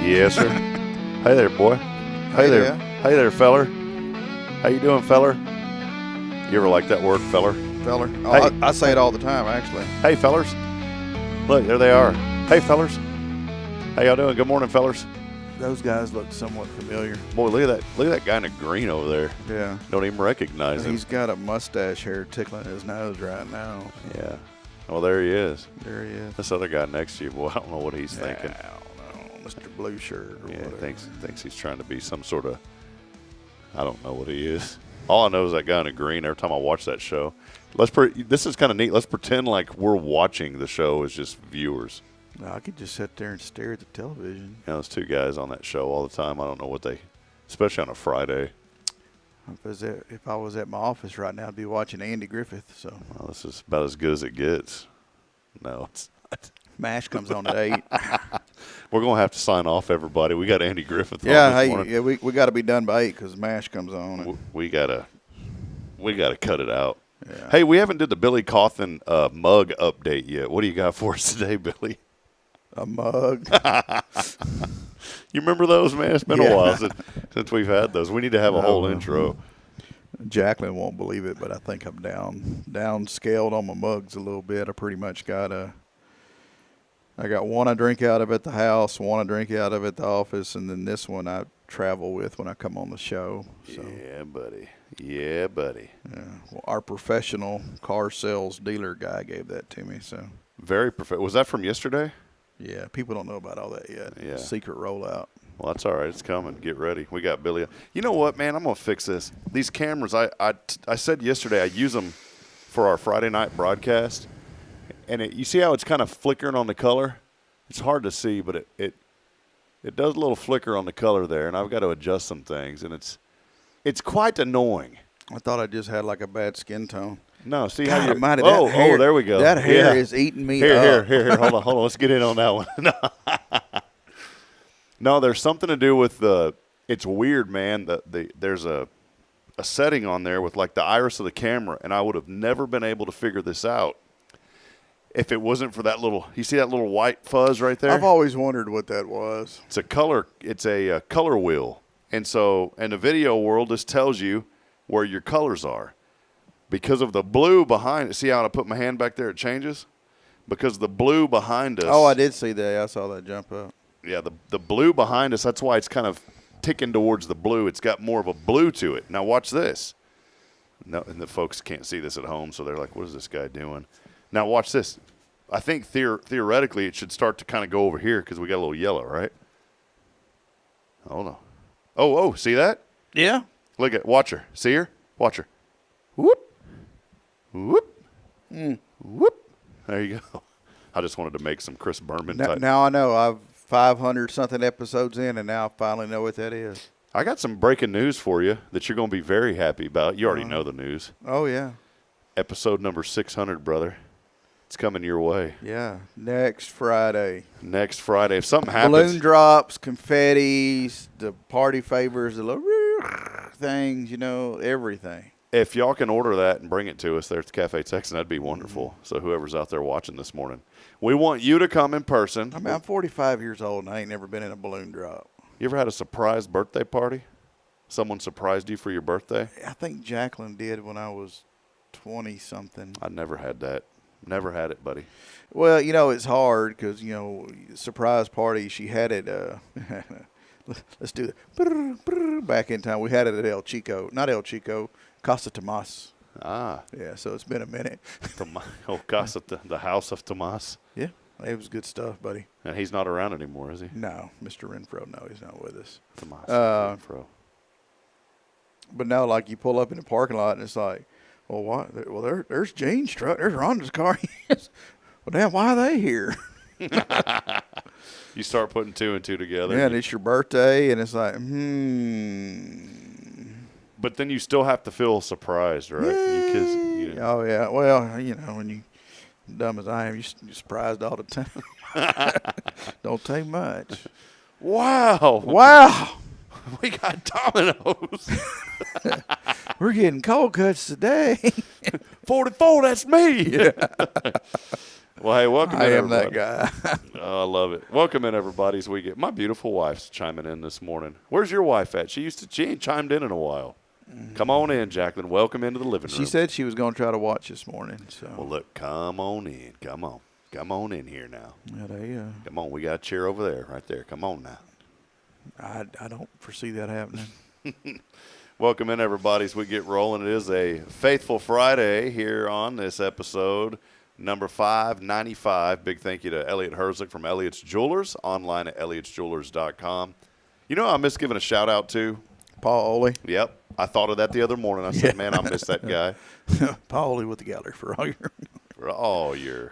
Yes, sir. Hey there, boy. Hey there. Hey there, feller. How you doing, feller? You ever like that word, feller? Feller. Oh, hey. I say it all the time, actually. Hey, fellers. Look, there they are. Hey, fellers. How y'all doing? Good morning, fellers. Those guys look somewhat familiar. Boy, look at that. Look at that guy in the green over there. Yeah. Don't even recognize him. He's got a mustache hair tickling his nose right now. Yeah. Well, there he is. There he is. This other guy next to you, boy, I don't know what he's thinking. I don't know. Mr. Blue Shirt or whatever. Thinks he's trying to be some sort of, I don't know what he is. All I know is that guy in the green. Every time I watch that show, this is kind of neat. Let's pretend like we're watching the show as just viewers. I could just sit there and stare at the television. You know, those two guys on that show all the time. I don't know what they, especially on a Friday. If I was at my office right now, I'd be watching Andy Griffith. So Well, this is about as good as it gets. No, it's not. MASH comes on at 8. We're going to have to sign off, everybody. We got Andy Griffith on Yeah, this morning. yeah, we got to be done by 8 because MASH comes on. We gotta cut it out. Yeah. Hey, we haven't did the Billy Cauthen mug update yet. What do you got for us today, Billy? A mug. You remember those, man? It's been a while since we've had those. We need to have a whole intro. Jacqueline won't believe it, but I think I'm downscaled on my mugs a little bit. I pretty much I got one I drink out of at the house, one I drink out of at the office, and then this one I travel with when I come on the show. So. Yeah, buddy. Yeah, buddy. Yeah. Well, our professional car sales dealer guy gave that to me. So. Very perfect. Was that from yesterday? Yeah, people don't know about all that yet. Yeah. Secret rollout. Well, that's all right. It's coming. Get ready. We got Billy. You know what, man? I'm going to fix this. These cameras, I said yesterday I use them for our Friday night broadcast. And you see how it's kind of flickering on the color? It's hard to see, but it does a little flicker on the color there, and I've got to adjust some things. And it's quite annoying. I thought I just had like a bad skin tone. No, see God how you almighty, oh, that hair, there we go. That hair is eating me here, up. Here. Hold on. Let's get in on that one. No, there's something to do with it's weird, man. There's a setting on there with like the iris of the camera, and I would have never been able to figure this out if it wasn't for that little. You see that little white fuzz right there? I've always wondered what that was. It's a color. It's a color wheel, and so in the video world, this tells you where your colors are. Because of the blue behind it. See how I put my hand back there? It changes? Because the blue behind us. Oh, I did see that. I saw that jump up. Yeah, the blue behind us, that's why it's kind of ticking towards the blue. It's got more of a blue to it. Now watch this. No, and the folks can't see this at home, so they're like, what is this guy doing? Now watch this. I think theoretically it should start to kind of go over here because we got a little yellow, right? Hold on. Oh, see that? Yeah. Look at, watch her. See her? Watch her. Whoop. Whoop. Whoop. There you go. I just wanted to make some Chris Berman type. Now I know. I've 500-something episodes in, and now I finally know what that is. I got some breaking news for you that you're going to be very happy about. You already know the news. Oh, yeah. Episode number 600, brother. It's coming your way. Yeah. Next Friday. Next Friday. If something happens. Balloon drops, confettis, the party favors, the little things, everything. If y'all can order that and bring it to us there at the Cafe Texan, that'd be wonderful. So whoever's out there watching this morning, we want you to come in person. I mean, I'm 45 years old, and I ain't never been in a balloon drop. You ever had a surprise birthday party? Someone surprised you for your birthday? I think Jacqueline did when I was 20-something. I never had that. Never had it, buddy. Well, it's hard because, surprise party, she had it. Let's do that. Back in time, we had it at El Chico. Not El Chico, Casa Tomas. Ah. Yeah, so it's been a minute. Casa, the house of Tomas. Yeah, it was good stuff, buddy. And he's not around anymore, is he? No, Mr. Renfro, no, he's not with us. Tomas Renfro. But now, like, you pull up in the parking lot, and it's like, well, what? Well, there's Jane's truck. There's Rhonda's car. Well, damn, why are they here? You start putting two and two together. Yeah, and it's your birthday, and it's like, But then you still have to feel surprised, right? Oh, yeah. Well, when you dumb as I am, you're surprised all the time. Don't take much. Wow. We got Domino's. We're getting cold cuts today. 44, that's me. Yeah. Well, hey, welcome in, everybody. That guy. Oh, I love it. Welcome in, everybody, as we get my beautiful wife's chiming in this morning. Where's your wife at? She ain't chimed in a while. Come on in, Jacqueline. Welcome into the living room. She said she was going to try to watch this morning. So. Well, look, come on in. Come on in here now. Yeah, Come on, we got a chair over there, right there. Come on now. I don't foresee that happening. Welcome in, everybody, as we get rolling. It is a faithful Friday here on this episode, number 595. Big thank you to Elliot Herzlich from Elliot's Jewelers, online at elliotsjewelers.com. I miss giving a shout-out to? Paul Oley. Yep. I thought of that the other morning. I said, man, I miss that guy. Paul Oley with the gallery for all your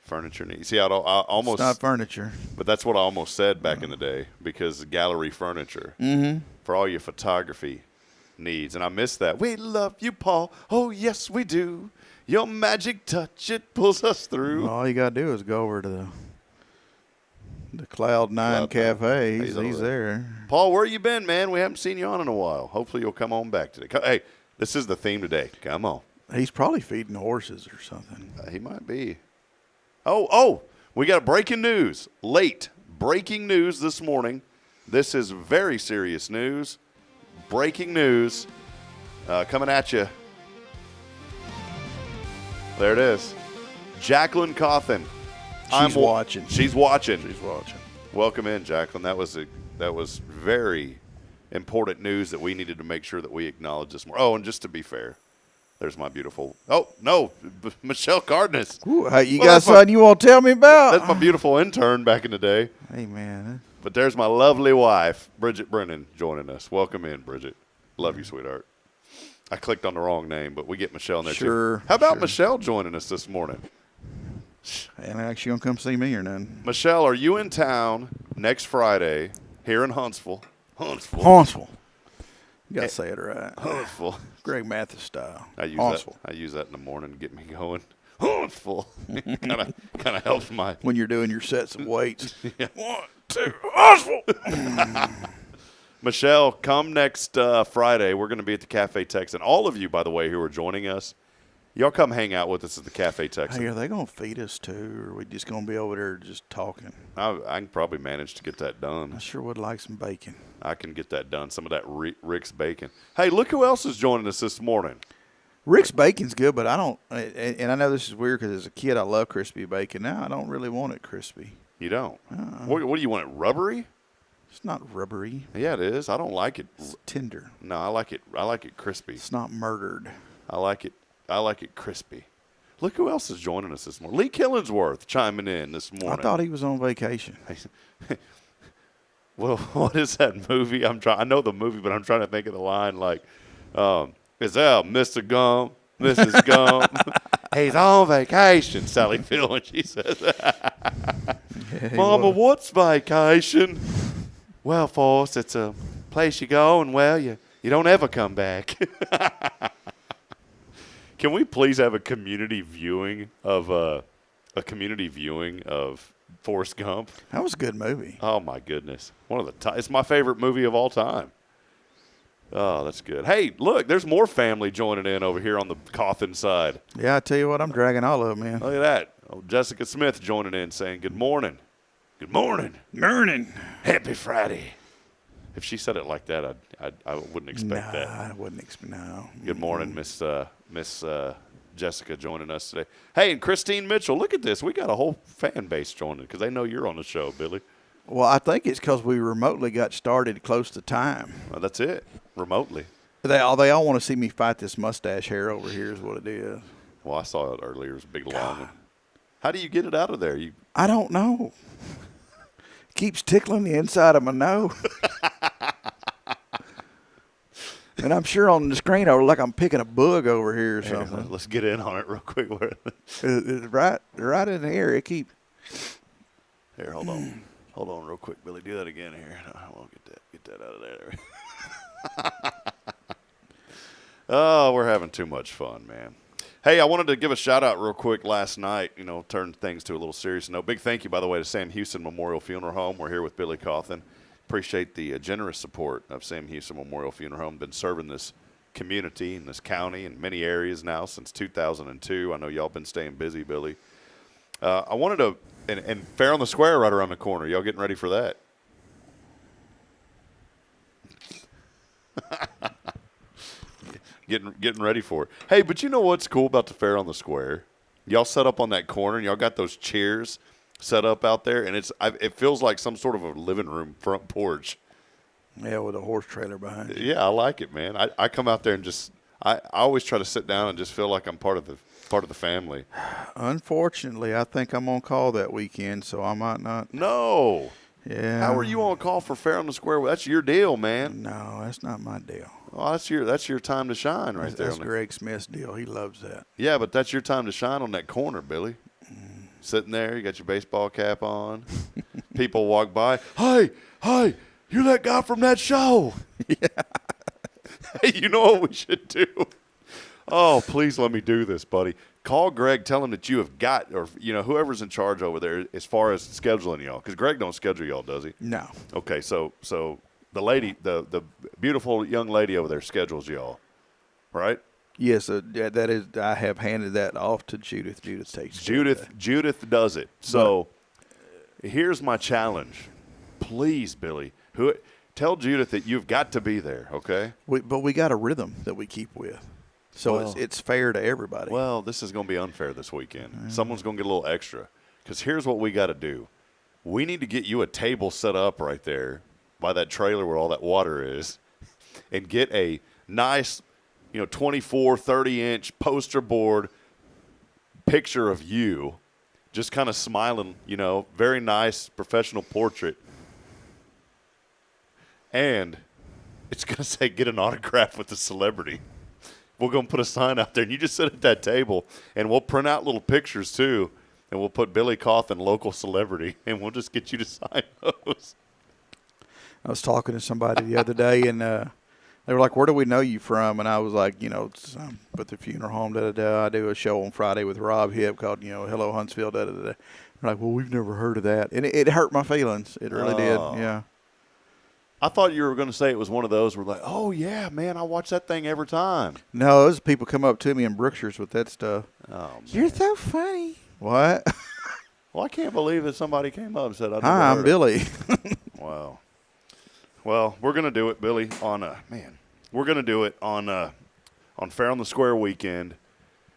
furniture needs. See, I almost. It's not furniture. But that's what I almost said back in the day, because gallery furniture. Mm-hmm. For all your photography needs. And I miss that. We love you, Paul. Oh, yes, we do. Your magic touch, it pulls us through. All you got to do is go over to the Cloud9 Cafe. He's there. Paul, where you been, man? We haven't seen you on in a while. Hopefully you'll come on back today. Hey, this is the theme today. Come on. He's probably feeding horses or something. He might be. Oh, we got breaking news. Late breaking news this morning. This is very serious news. Breaking news coming at you. There it is. Jacqueline Cauthen. She's watching. She's watching. She's watching. Welcome in, Jacqueline. That was very important news that we needed to make sure that we acknowledge this more. Oh, and just to be fair, there's my beautiful. Oh no, Michelle Cardenas. Ooh, you got something you want to tell me about? That's my beautiful intern back in the day. Hey man. But there's my lovely wife, Bridget Brennan, joining us. Welcome in, Bridget. Love you, sweetheart. I clicked on the wrong name, but we get Michelle in there too. How about Michelle joining us this morning? And actually gonna come see me or none. Michelle, are you in town next Friday here in Huntsville? Huntsville. You gotta say it right. Huntsville. Greg Mathis style. I use that in the morning to get me going. Huntsville. kind of helps my when you're doing your sets of weights. Yeah. 1, 2, Huntsville. Michelle, come next Friday. We're going to be at the Cafe Texan. All of you, by the way, who are joining us, y'all come hang out with us at the Cafe Texan. Hey, are they going to feed us too, or are we just going to be over there just talking? I can probably manage to get that done. I sure would like some bacon. I can get that done, some of that Rick's bacon. Hey, look who else is joining us this morning. Rick's bacon's good, but I don't – and I know this is weird because as a kid I love crispy bacon. Now I don't really want it crispy. You don't? What do you want, it rubbery? It's not rubbery. Yeah, it is. I don't like it. It's tender. No, I like it crispy. It's not murdered. I like it crispy. Look who else is joining us this morning. Lee Killingsworth chiming in this morning. I thought he was on vacation. Well, what is that movie? I know the movie, but I'm trying to think of the line like, is that Mr. Gump, Mrs. Gump? He's on vacation, Sally Field, when she says that. Yeah, Mama, what's vacation? Well, Forrest, it's a place you go and, well, you don't ever come back. Can we please have a community viewing of Forrest Gump? That was a good movie. Oh my goodness, it's my favorite movie of all time. Oh, that's good. Hey, look, there's more family joining in over here on the Cauthen side. Yeah, I tell you what, I'm dragging all of them in. Look at that. Oh, Jessica Smith joining in saying, good morning. Good morning. Morning. Happy Friday. If she said it like that, I wouldn't expect that. I wouldn't expect. No. Good morning, Miss Jessica joining us today. Hey, and Christine Mitchell, look at this. We got a whole fan base joining because they know you're on the show, Billy. Well, I think it's because we remotely got started close to time. Well, that's it. Remotely. They all want to see me fight this mustache hair over here is what it is. Well, I saw it earlier. It was a big long one. How do you get it out of there? I don't know. Keeps tickling the inside of my nose. And I'm sure on the screen I look like I'm picking a bug over here or something. Let's get in on it real quick. It's right in here. It keeps. Here, hold on. Hold on real quick, Billy. Do that again here. I won't get that out of there. Oh, we're having too much fun, man. Hey, I wanted to give a shout-out real quick last night, turn things to a little serious note. Big thank you, by the way, to Sam Houston Memorial Funeral Home. We're here with Billy Cauthen. Appreciate the generous support of Sam Houston Memorial Funeral Home. Been serving this community and this county in many areas now since 2002. I know y'all been staying busy, Billy. I wanted to, and Fair on the Square right around the corner. Y'all getting ready for that? Getting ready for it. Hey, but you know what's cool about the Fair on the Square? Y'all set up on that corner, and y'all got those chairs set up out there, and it feels like some sort of a living room front porch. Yeah, with a horse trailer behind you. Yeah, I like it, man. I come out there and I always try to sit down and just feel like I'm part of the family. Unfortunately, I think I'm on call that weekend, so I might not. No. Yeah. How are you on call for Fair on the Square? That's your deal, man. No, that's not my deal. Oh, that's your time to shine right there. That's Greg Smith's deal. He loves that. Yeah, but that's your time to shine on that corner, Billy. Sitting there, you got your baseball cap on. People walk by. Hey, you're that guy from that show. Yeah. Hey, you know what we should do? Oh, please let me do this, buddy. Call Greg, tell him that you have got, or whoever's in charge over there as far as scheduling y'all, because Greg don't schedule y'all, does he? No. Okay, so the lady, the beautiful young lady over there schedules y'all, right? Yes, that is. I have handed that off to Judith. Judith takes care of that. Judith does it. So here's my challenge, please, Billy. Tell Judith that you've got to be there. Okay. But we got a rhythm that we keep with. So it's fair to everybody. Well, this is going to be unfair this weekend. Someone's going to get a little extra. Because here's what we got to do. We need to get you a table set up right there by that trailer where all that water is and get a nice, 24, 30-inch poster board picture of you just kind of smiling, very nice professional portrait. And it's going to say get an autograph with the celebrity. We're going to put a sign out there, and you just sit at that table, and we'll print out little pictures, too, and we'll put Billy Cauthen, local celebrity, and we'll just get you to sign those. I was talking to somebody the other day, and they were like, where do we know you from? And I was like, it's, at the funeral home, I do a show on Friday with Rob Hipp called, Hello Huntsville, They're like, well, we've never heard of that. And it hurt my feelings. It really did, yeah. I thought you were going to say it was one of those where like, oh, yeah, man, I watch that thing every time. No, those people come up to me in Brookshire's with that stuff. Oh, man. You're so funny. What? Well, I can't believe that somebody came up and said, Hi, I'm Billy. Wow. Well, we're going to do it, Billy, we're going to do it on Fair on the Square weekend.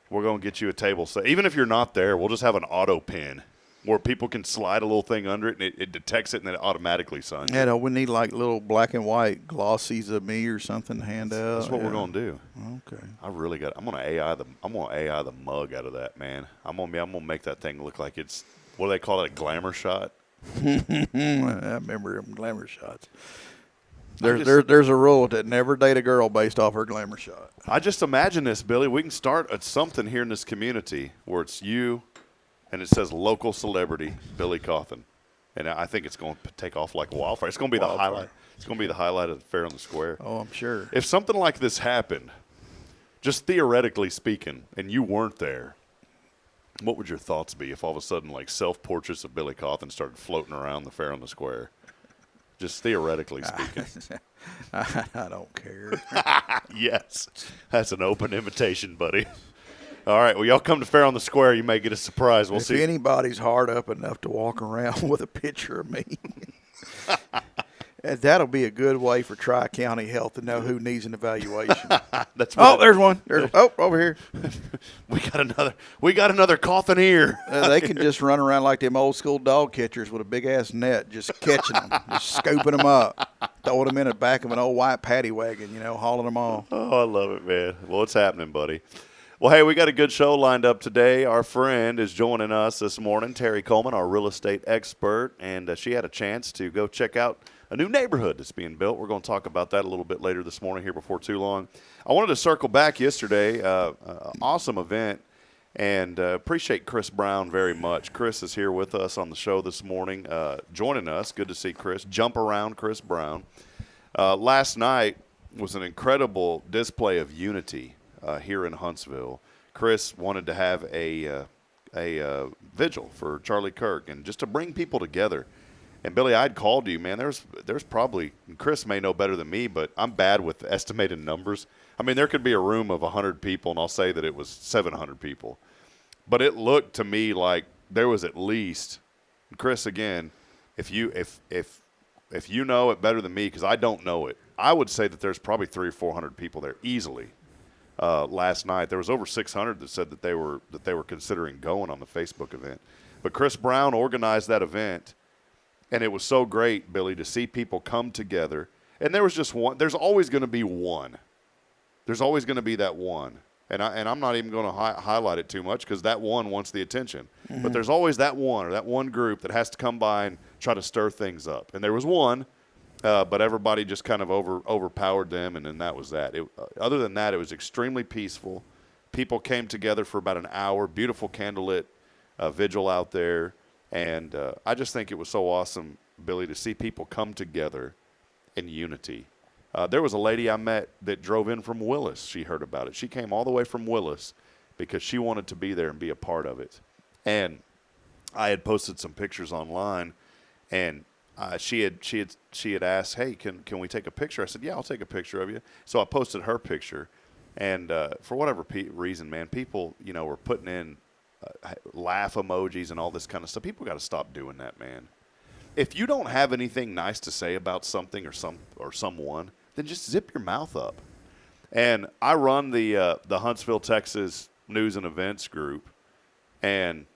We're going to get you a table set. Even if you're not there, we'll just have an auto pin where people can slide a little thing under it, and it detects it, and then it automatically signs it. Yeah, no, we need like little black and white glossies of me or something to hand out. That's what we're gonna do. Okay. I'm gonna AI the mug out of that, man. I'm gonna make that thing look like it's, what do they call it, a glamour shot? I remember them glamour shots. There's a rule that never date a girl based off her glamour shot. I just imagine this, Billy. We can start at something here in this community where it's you, and it says local celebrity Billy Cauthen, and I think it's going to take off like wildfire. It's going to be the highlight. It's going to be the highlight of the Fair on the Square. Oh, I'm sure. If something like this happened, just theoretically speaking, and you weren't there, what would your thoughts be if all of a sudden like self-portraits of Billy Cauthen started floating around the Fair on the Square? Just theoretically speaking. I don't care. Yes. That's an open invitation, buddy. All right. Well, y'all come to Fair on the Square. You may get a surprise. We'll see. If anybody's hard up enough to walk around with a picture of me, that'll be a good way for Tri-County Health to know who needs an evaluation. There's one. Over here. We got another Cauthen here. They can just run around like them old school dog catchers with a big ass net, just catching them, just scooping them up, throwing them in the back of an old white paddy wagon, hauling them off. Oh, I love it, man. Well, what's happening, buddy? Well, hey, we got a good show lined up today. Our friend is joining us this morning, Terri Coleman, our real estate expert, and she had a chance to go check out a new neighborhood that's being built. We're going to talk about that a little bit later this morning here before too long. I wanted to circle back yesterday, awesome event, and appreciate Chris Brown very much. Chris is here with us on the show this morning, joining us. Good to see Chris. Jump around Chris Brown. Last night was an incredible display of unity here in Huntsville. Chris wanted to have a vigil for Charlie Kirk and just to bring people together. And Billy, I'd called you, man. There's probably, and Chris may know better than me, but I'm bad with estimated numbers. I mean, there could be a room of 100 people, and I'll say that it was 700 people. But it looked to me like there was at least, and Chris, again, if you know it better than me, because I don't know it, I would say that there's probably 300 or 400 people there easily. Last night there was over 600 that said that they were considering going on the Facebook event. But Chris Brown organized that event, and it was so great, Billy, to see people come together. And there was just one. There's always going to be one. There's always going to be that one. And I'm not even going to highlight it too much because that one wants the attention. Mm-hmm. But there's always that one or that one group that has to come by and try to stir things up. And there was one. But everybody just kind of overpowered them, and then that was that. Other than that, it was extremely peaceful. People came together for about an hour, beautiful candlelit vigil out there, and I just think it was so awesome, Billy, to see people come together in unity. There was a lady I met that drove in from Willis. She heard about it. She came all the way from Willis because she wanted to be there and be a part of it. And I had posted some pictures online, and she had asked, "Hey, can we take a picture?" I said, "Yeah, I'll take a picture of you." So I posted her picture, and for whatever reason, man, people were putting in laugh emojis and all this kind of stuff. People got to stop doing that, man. If you don't have anything nice to say about something or someone, then just zip your mouth up. And I run the Huntsville, Texas news and events group, and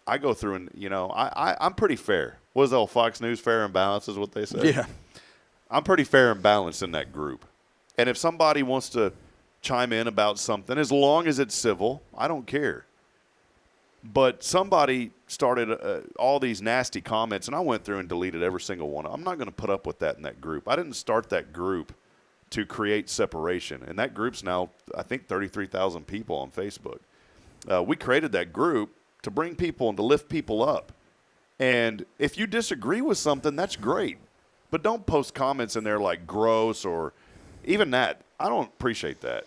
I go through and, I'm pretty fair. What is the old Fox News, fair and balanced is what they say? Yeah. I'm pretty fair and balanced in that group. And if somebody wants to chime in about something, as long as it's civil, I don't care. But somebody started all these nasty comments, and I went through and deleted every single one. I'm not going to put up with that in that group. I didn't start that group to create separation. And that group's now, I think, 33,000 people on Facebook. We created that group to bring people and to lift people up. And if you disagree with something, that's great. But don't post comments in there like gross or even that. I don't appreciate that.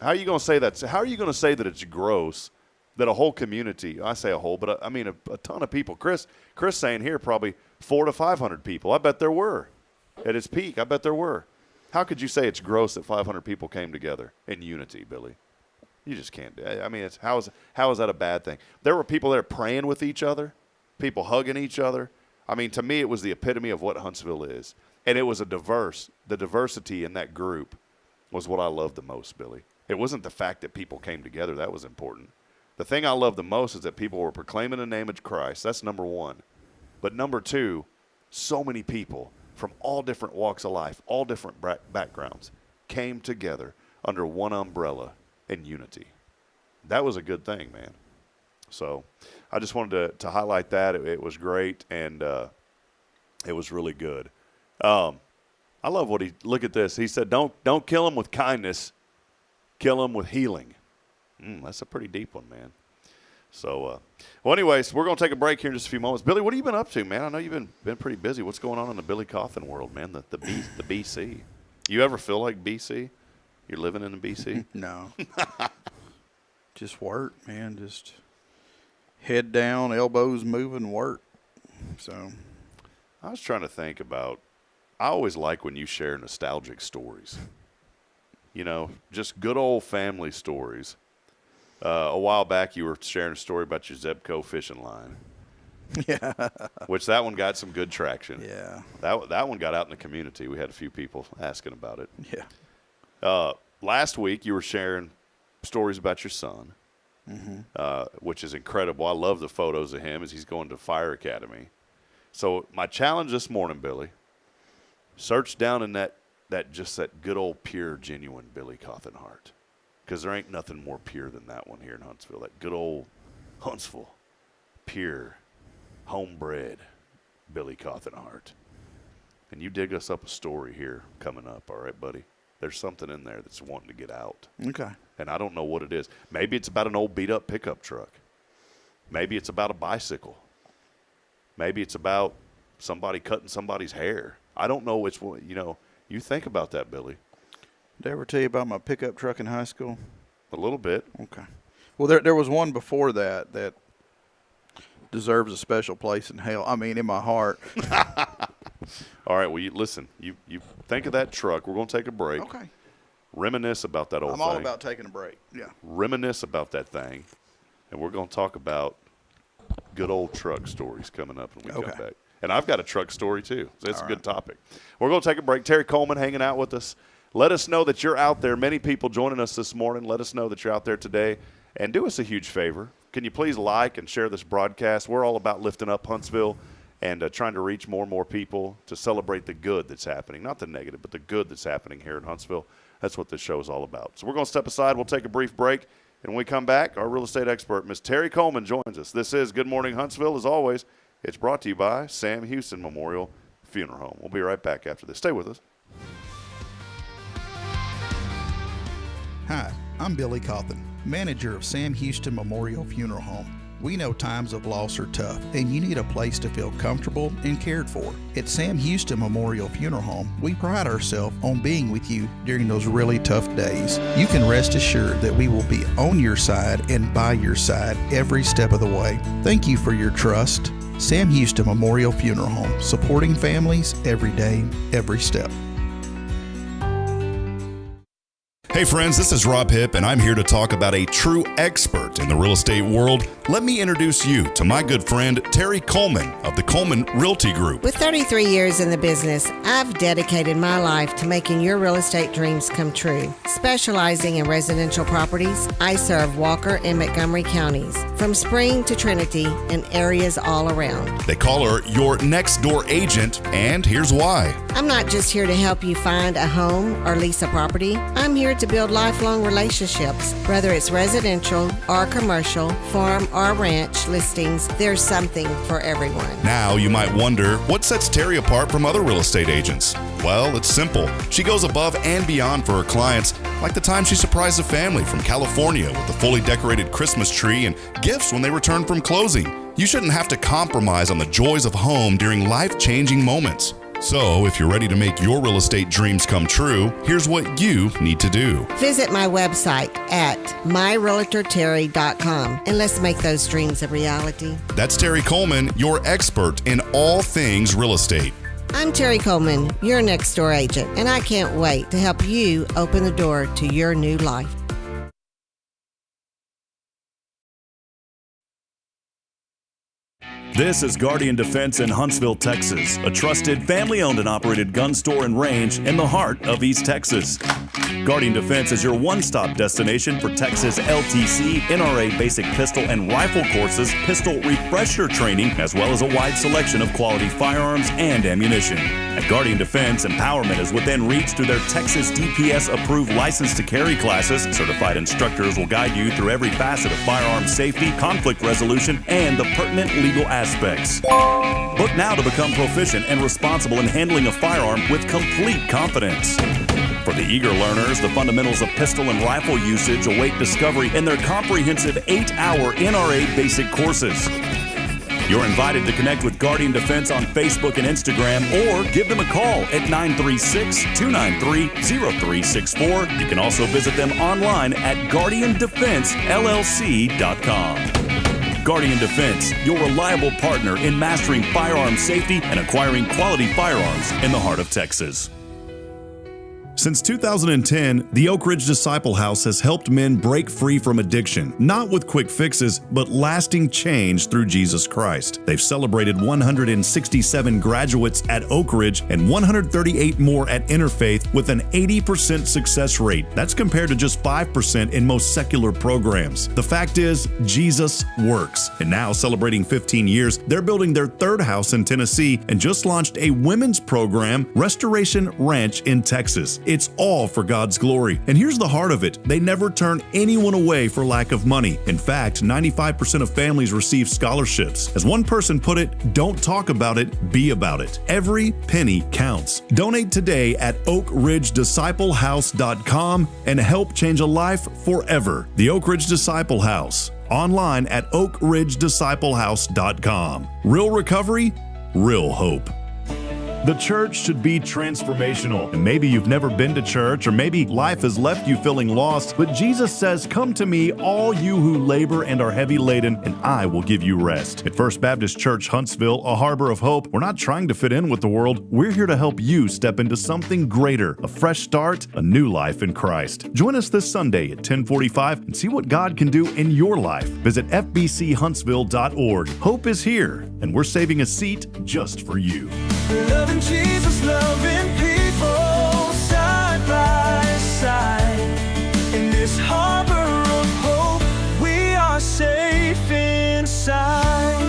How are you going to say that? How are you going to say that it's gross that a whole community, I say a whole, but I mean a ton of people. Chris saying here probably 400 to 500 people. I bet there were. At its peak, I bet there were. How could you say it's gross that 500 people came together in unity, Billy? You just can't do it. I mean, how is that a bad thing? There were people there praying with each other, people hugging each other. I mean, to me, it was the epitome of what Huntsville is. And it was the diversity in that group was what I loved the most, Billy. It wasn't the fact that people came together. That was important. The thing I loved the most is that people were proclaiming the name of Christ. That's number one. But number two, so many people from all different walks of life, all different backgrounds, came together under one umbrella in unity. That was a good thing, man. So I just wanted to highlight that. It was great, and it was really good. I love what look at this. He said, don't kill him with kindness, kill him with healing. That's a pretty deep one, man. So, well, anyways, we're going to take a break here in just a few moments. Billy, what have you been up to, man? I know you've been pretty busy. What's going on in the Billy Cauthen world, man? The BC. You ever feel like BC? You're living in the BC? No. Just work, man. Just head down, elbows moving, work. So I was trying to think about, I always like when you share nostalgic stories. Just good old family stories. A while back, you were sharing a story about your Zebco fishing line. Yeah. Which that one got some good traction. Yeah. That one got out in the community. We had a few people asking about it. Yeah. Last week, you were sharing stories about your son, which is incredible. I love the photos of him as he's going to Fire Academy. So my challenge this morning, Billy, search down in that good old pure, genuine Billy Cauthen heart. Because there ain't nothing more pure than that one here in Huntsville. That good old Huntsville, pure, homebred Billy Cauthen heart. And you dig us up a story here coming up, all right, buddy? There's something in there that's wanting to get out. Okay. And I don't know what it is. Maybe it's about an old beat-up pickup truck. Maybe it's about a bicycle. Maybe it's about somebody cutting somebody's hair. I don't know which one. You think about that, Billy. Did I ever tell you about my pickup truck in high school? A little bit. Okay. Well, there was one before that deserves a special place in hell. I mean, in my heart. All right. Well, listen. You think of that truck. We're going to take a break. Okay. Reminisce about that old thing. I'm all about taking a break. Yeah. Reminisce about that thing, and we're going to talk about good old truck stories coming up when we come back. And I've got a truck story, too. So it's a good topic. We're going to take a break. Terri Coleman hanging out with us. Let us know that you're out there. Many people joining us this morning. Let us know that you're out there today. And do us a huge favor. Can you please like and share this broadcast? We're all about lifting up Huntsville and trying to reach more and more people to celebrate the good that's happening. Not the negative, but the good that's happening here in Huntsville. That's what this show is all about. So we're going to step aside. We'll take a brief break. And when we come back, our real estate expert, Ms. Terri Coleman, joins us. This is Good Morning Huntsville. As always, it's brought to you by Sam Houston Memorial Funeral Home. We'll be right back after this. Stay with us. Hi, I'm Billy Cauthen, manager of Sam Houston Memorial Funeral Home. We know times of loss are tough, and you need a place to feel comfortable and cared for. At Sam Houston Memorial Funeral Home, we pride ourselves on being with you during those really tough days. You can rest assured that we will be on your side and by your side every step of the way. Thank you for your trust. Sam Houston Memorial Funeral Home, supporting families every day, every step. Hey friends, this is Rob Hipp, and I'm here to talk about a true expert in the real estate world. Let me introduce you to my good friend, Terri Coleman of the Coleman Realty Group. With 33 years in the business, I've dedicated my life to making your real estate dreams come true. Specializing in residential properties, I serve Walker and Montgomery counties, from Spring to Trinity and areas all around. They call her your next door agent, and here's why. I'm not just here to help you find a home or lease a property. I'm here to build lifelong relationships. Whether it's residential or commercial, farm or ranch listings, there's something for everyone. Now you might wonder, what sets Terri apart from other real estate agents? Well, it's simple. She goes above and beyond for her clients, like the time she surprised a family from California with a fully decorated Christmas tree and gifts when they returned from closing. You shouldn't have to compromise on the joys of home during life-changing moments. So, if you're ready to make your real estate dreams come true, here's what you need to do. Visit my website at myrealtorterri.com and let's make those dreams a reality. That's Terri Coleman, your expert in all things real estate. I'm Terri Coleman, your next door agent, and I can't wait to help you open the door to your new life. This is Guardian Defense in Huntsville, Texas, a trusted family-owned and operated gun store and range in the heart of East Texas. Guardian Defense is your one-stop destination for Texas LTC, NRA basic pistol and rifle courses, pistol refresher training, as well as a wide selection of quality firearms and ammunition. At Guardian Defense, empowerment is within reach through their Texas DPS-approved license to carry classes. Certified instructors will guide you through every facet of firearm safety, conflict resolution, and the pertinent legal aspects. Book now to become proficient and responsible in handling a firearm with complete confidence. For the eager learners, the fundamentals of pistol and rifle usage await discovery in their comprehensive 8-hour NRA basic courses. You're invited to connect with Guardian Defense on Facebook and Instagram, or give them a call at 936-293-0364. You can also visit them online at guardiandefensellc.com. Guardian Defense, your reliable partner in mastering firearm safety and acquiring quality firearms in the heart of Texas. Since 2010, the Oak Ridge Disciple House has helped men break free from addiction, not with quick fixes, but lasting change through Jesus Christ. They've celebrated 167 graduates at Oak Ridge and 138 more at Interfaith with an 80% success rate. That's compared to just 5% in most secular programs. The fact is, Jesus works. And now, celebrating 15 years, they're building their third house in Tennessee and just launched a women's program, Restoration Ranch in Texas. It's all for God's glory. And here's the heart of it. They never turn anyone away for lack of money. In fact, 95% of families receive scholarships. As one person put it, don't talk about it, be about it. Every penny counts. Donate today at oakridgedisciplehouse.com and help change a life forever. The Oak Ridge Disciple House. Online at oakridgedisciplehouse.com. Real recovery, real hope. The church should be transformational. And maybe you've never been to church, or maybe life has left you feeling lost, but Jesus says, "Come to me, all you who labor and are heavy laden, and I will give you rest." At First Baptist Church, Huntsville, a harbor of hope, we're not trying to fit in with the world. We're here to help you step into something greater, a fresh start, a new life in Christ. Join us this Sunday at 10:45 and see what God can do in your life. Visit fbchuntsville.org. Hope is here, and we're saving a seat just for you. Loving Jesus, loving people side by side. In this harbor of hope, we are safe inside.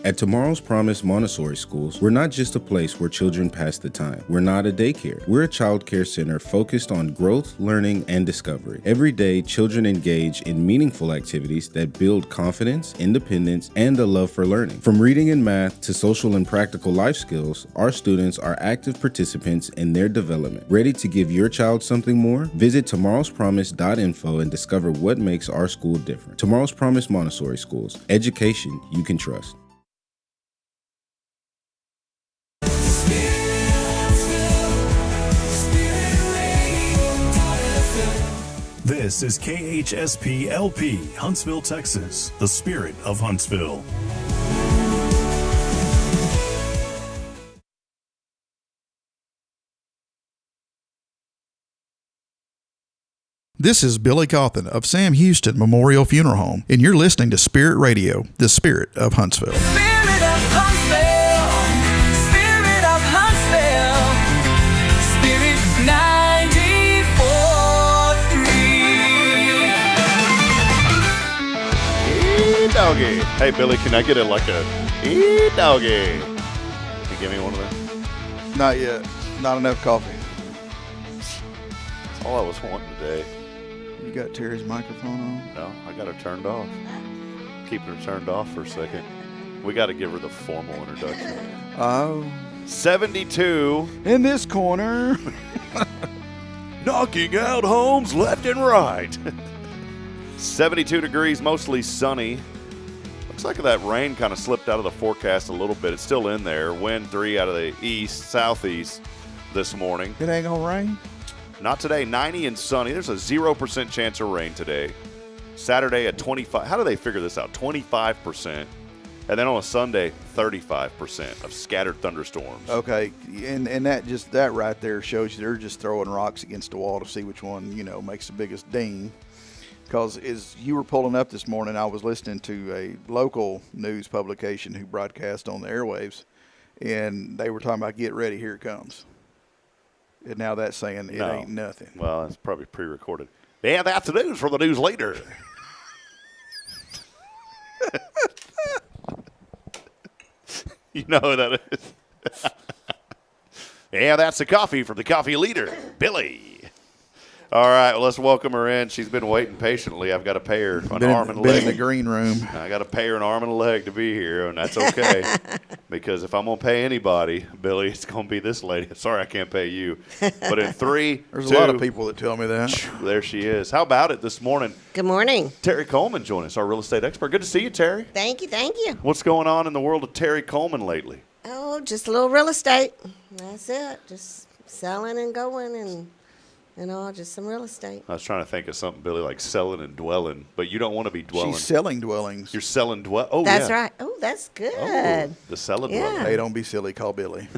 At Tomorrow's Promise Montessori Schools, we're not just a place where children pass the time. We're not a daycare. We're a child care center focused on growth, learning, and discovery. Every day, children engage in meaningful activities that build confidence, independence, and a love for learning. From reading and math to social and practical life skills, our students are active participants in their development. Ready to give your child something more? Visit tomorrowspromise.info and discover what makes our school different. Tomorrow's Promise Montessori Schools. Education you can trust. This is KHSP LP, Huntsville, Texas, the spirit of Huntsville. This is Billy Cauthen of Sam Houston Memorial Funeral Home, and you're listening to Spirit Radio, the spirit of Huntsville. Spirit of Huntsville, Spirit of Huntsville, Spirit 94.3. Doggy. Hey, Billy, can I get it like a doggy? Can you give me one of them? Not yet. Not enough coffee. That's all I was wanting today. You got Terry's microphone on? No, I got her turned off. Keeping her turned off for a second. We got to give her the formal introduction. Oh. 72. In this corner. Knocking out homes left and right. 72 degrees, mostly sunny. Looks like that rain kind of slipped out of the forecast a little bit. It's still in there. Wind 3 out of the southeast this morning. It ain't gonna rain? Not today. 90 and sunny. There's a 0% chance of rain today. Saturday at 25. How do they figure this out? 25%. And then on a Sunday, 35% of scattered thunderstorms. Okay, and that right there shows you they're just throwing rocks against the wall to see which one, makes the biggest ding. Because as you were pulling up this morning, I was listening to a local news publication who broadcast on the airwaves, and they were talking about, get ready, here it comes. And now that's saying it ain't nothing. Well, it's probably pre-recorded. Yeah, that's the news for the news later. You know who that is. Yeah, that's the coffee from the coffee leader, Billy. All right, well, let's welcome her in. She's been waiting patiently. I've got to pay her an arm and a been leg. in the green room. I got to pay her an arm and a leg to be here, and that's okay. Because if I'm going to pay anybody, Billy, it's going to be this lady. Sorry I can't pay you. But in 3, There's 2, a lot of people that tell me that. there she is. How about it this morning? Good morning. Terri Coleman joined us, our real estate expert. Good to see you, Terri. Thank you. Thank you. What's going on in the world of Terri Coleman lately? Oh, just a little real estate. That's it. Just selling and going and just some real estate. I was trying to think of something, Billy, like selling and dwelling, but you don't want to be dwelling. She's selling dwellings. You're selling Oh, That's yeah. right. Oh, that's good. Oh, the selling Yeah. dwelling. Hey, don't be silly. Call Billy.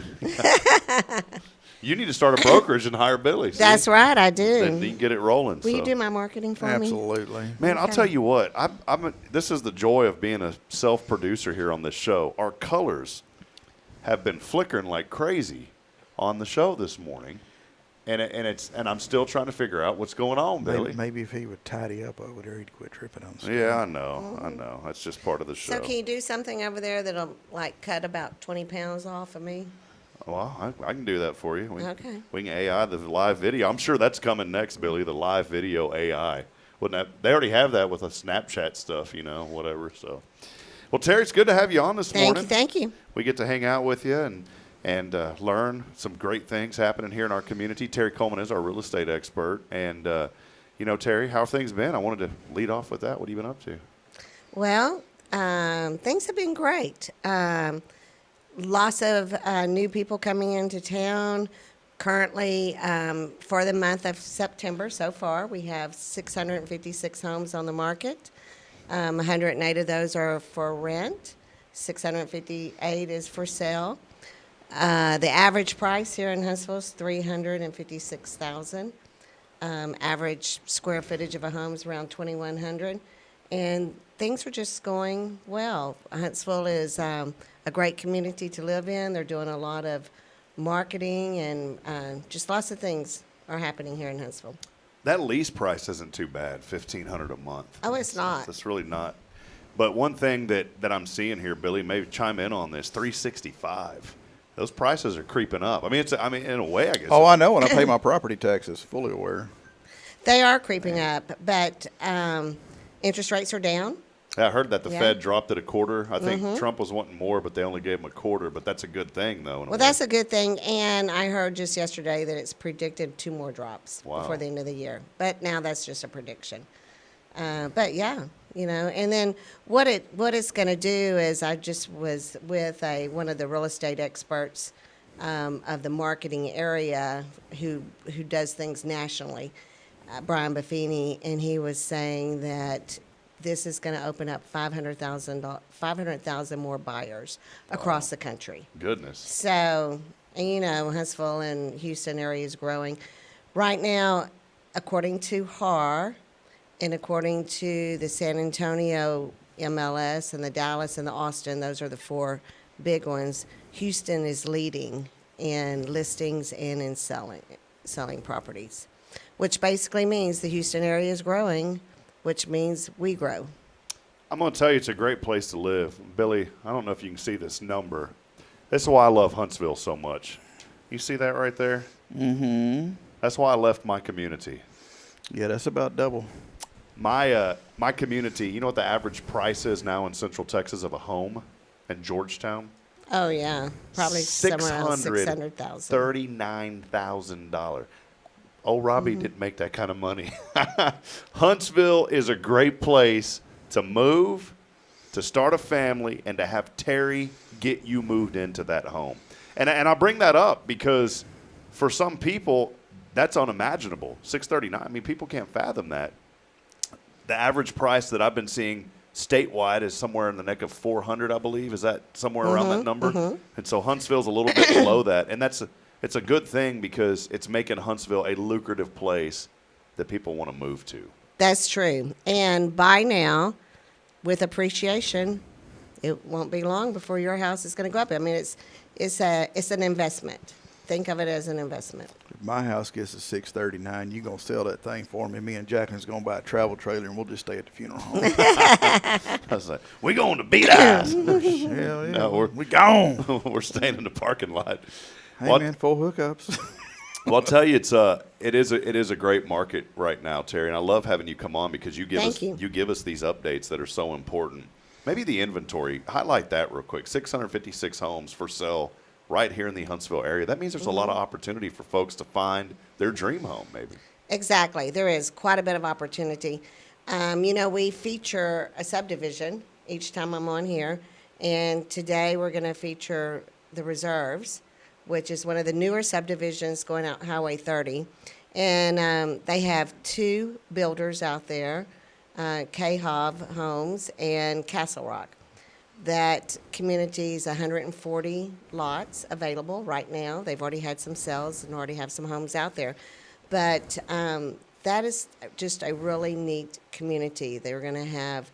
You need to start a brokerage and hire Billy. See? That's right. I Then you do. can get it rolling. Will you do my marketing for me? Absolutely. Man, I'll Okay. tell you what. This is the joy of being a self-producer here on this show. Our colors have been flickering like crazy on the show this morning, and I'm still trying to figure out what's going on, Billy. Maybe if he would tidy up over there, he'd quit tripping on stuff. Yeah, I know. That's just part of the show. So can you do something over there that'll cut about 20 pounds off of me? Well, I can do that for you. Okay. We can AI the live video. I'm sure that's coming next, Billy, the live video AI. They already have that with the Snapchat stuff, whatever. So, well, Terri, it's good to have you on this morning. Thank you. We get to hang out with you and learn some great things happening here in our community. Terri Coleman is our real estate expert. And, Terri, how have things been? I wanted to lead off with that. What have you been up to? Well, things have been great. Lots of new people coming into town. Currently, for the month of September so far, we have 656 homes on the market. 108 of those are for rent. 658 is for sale. The average price here in Huntsville is $356,000. Average square footage of a home is around 2,100. And things are just going well. Huntsville is a great community to live in. They're doing a lot of marketing and just lots of things are happening here in Huntsville. That lease price isn't too bad, $1,500 a month. Oh, it's not. It's really not. But one thing that I'm seeing here, Billy, maybe chime in on this, $365. Those prices are creeping up. I mean, in a way, I guess. Oh, I know. When I pay my property taxes, fully aware. They are creeping up, but interest rates are down. I heard that the Yeah. Fed dropped it a quarter. I think Trump was wanting more, but they only gave him a quarter. But that's a good thing, though. Well, that's a good thing. And I heard just yesterday that it's predicted 2 more drops Wow. before the end of the year. But now that's just a prediction. But yeah, and then what it's going to do is I just was with one of the real estate experts of the marketing area who does things nationally, Brian Buffini, and he was saying that this is going to open up 500,000 more buyers across the country. Goodness. So, and Huntsville and Houston area is growing. Right now, according to HAR and according to the San Antonio MLS and the Dallas and the Austin, those are the 4 big ones, Houston is leading in listings and in selling properties, which basically means the Houston area is growing, which means we grow. I'm going to tell you, it's a great place to live. Billy, I don't know if you can see this number. This is why I love Huntsville so much. You see that right there? Mm-hmm. That's why I left my community. Yeah, that's about double. My community, you know what the average price is now in Central Texas of a home in Georgetown? Oh, yeah. Probably somewhere around $600,000. $39,000. Oh, Robbie didn't make that kind of money. Huntsville is a great place to move, to start a family, and to have Terri get you moved into that home. And I bring that up because for some people, that's unimaginable. $639. I mean, people can't fathom that. The average price that I've been seeing statewide is somewhere in the neck of $400, I believe. Is that somewhere around that number? And so Huntsville's a little bit below that, and it's a good thing because it's making Huntsville a lucrative place that people want to move to. That's true. And by now, with appreciation, it won't be long before your house is going to go up. I mean, it's an investment. Think of it as an investment. If my house gets to $639, you gonna sell that thing for me. Me and Jacqueline's gonna buy a travel trailer and we'll just stay at the funeral home. I was like, we're going to beat eyes. Hell yeah. No, we gone. We're staying in the parking lot. Hey man, 4 hookups. Well, I'll tell you, it is a great market right now, Terri, and I love having you come on because you give us these updates that are so important. Maybe the inventory, highlight that real quick. 656 homes for sale right here in the Huntsville area. That means there's a lot of opportunity for folks to find their dream home, maybe. Exactly. There is quite a bit of opportunity. We feature a subdivision each time I'm on here, and today we're going to feature the Reserves, which is one of the newer subdivisions going out Highway 30. And they have 2 builders out there, Cauthen Homes and Castle Rock. That community is 140 lots available right now. They've already had some sales and already have some homes out there. But that is just a really neat community. They're going to have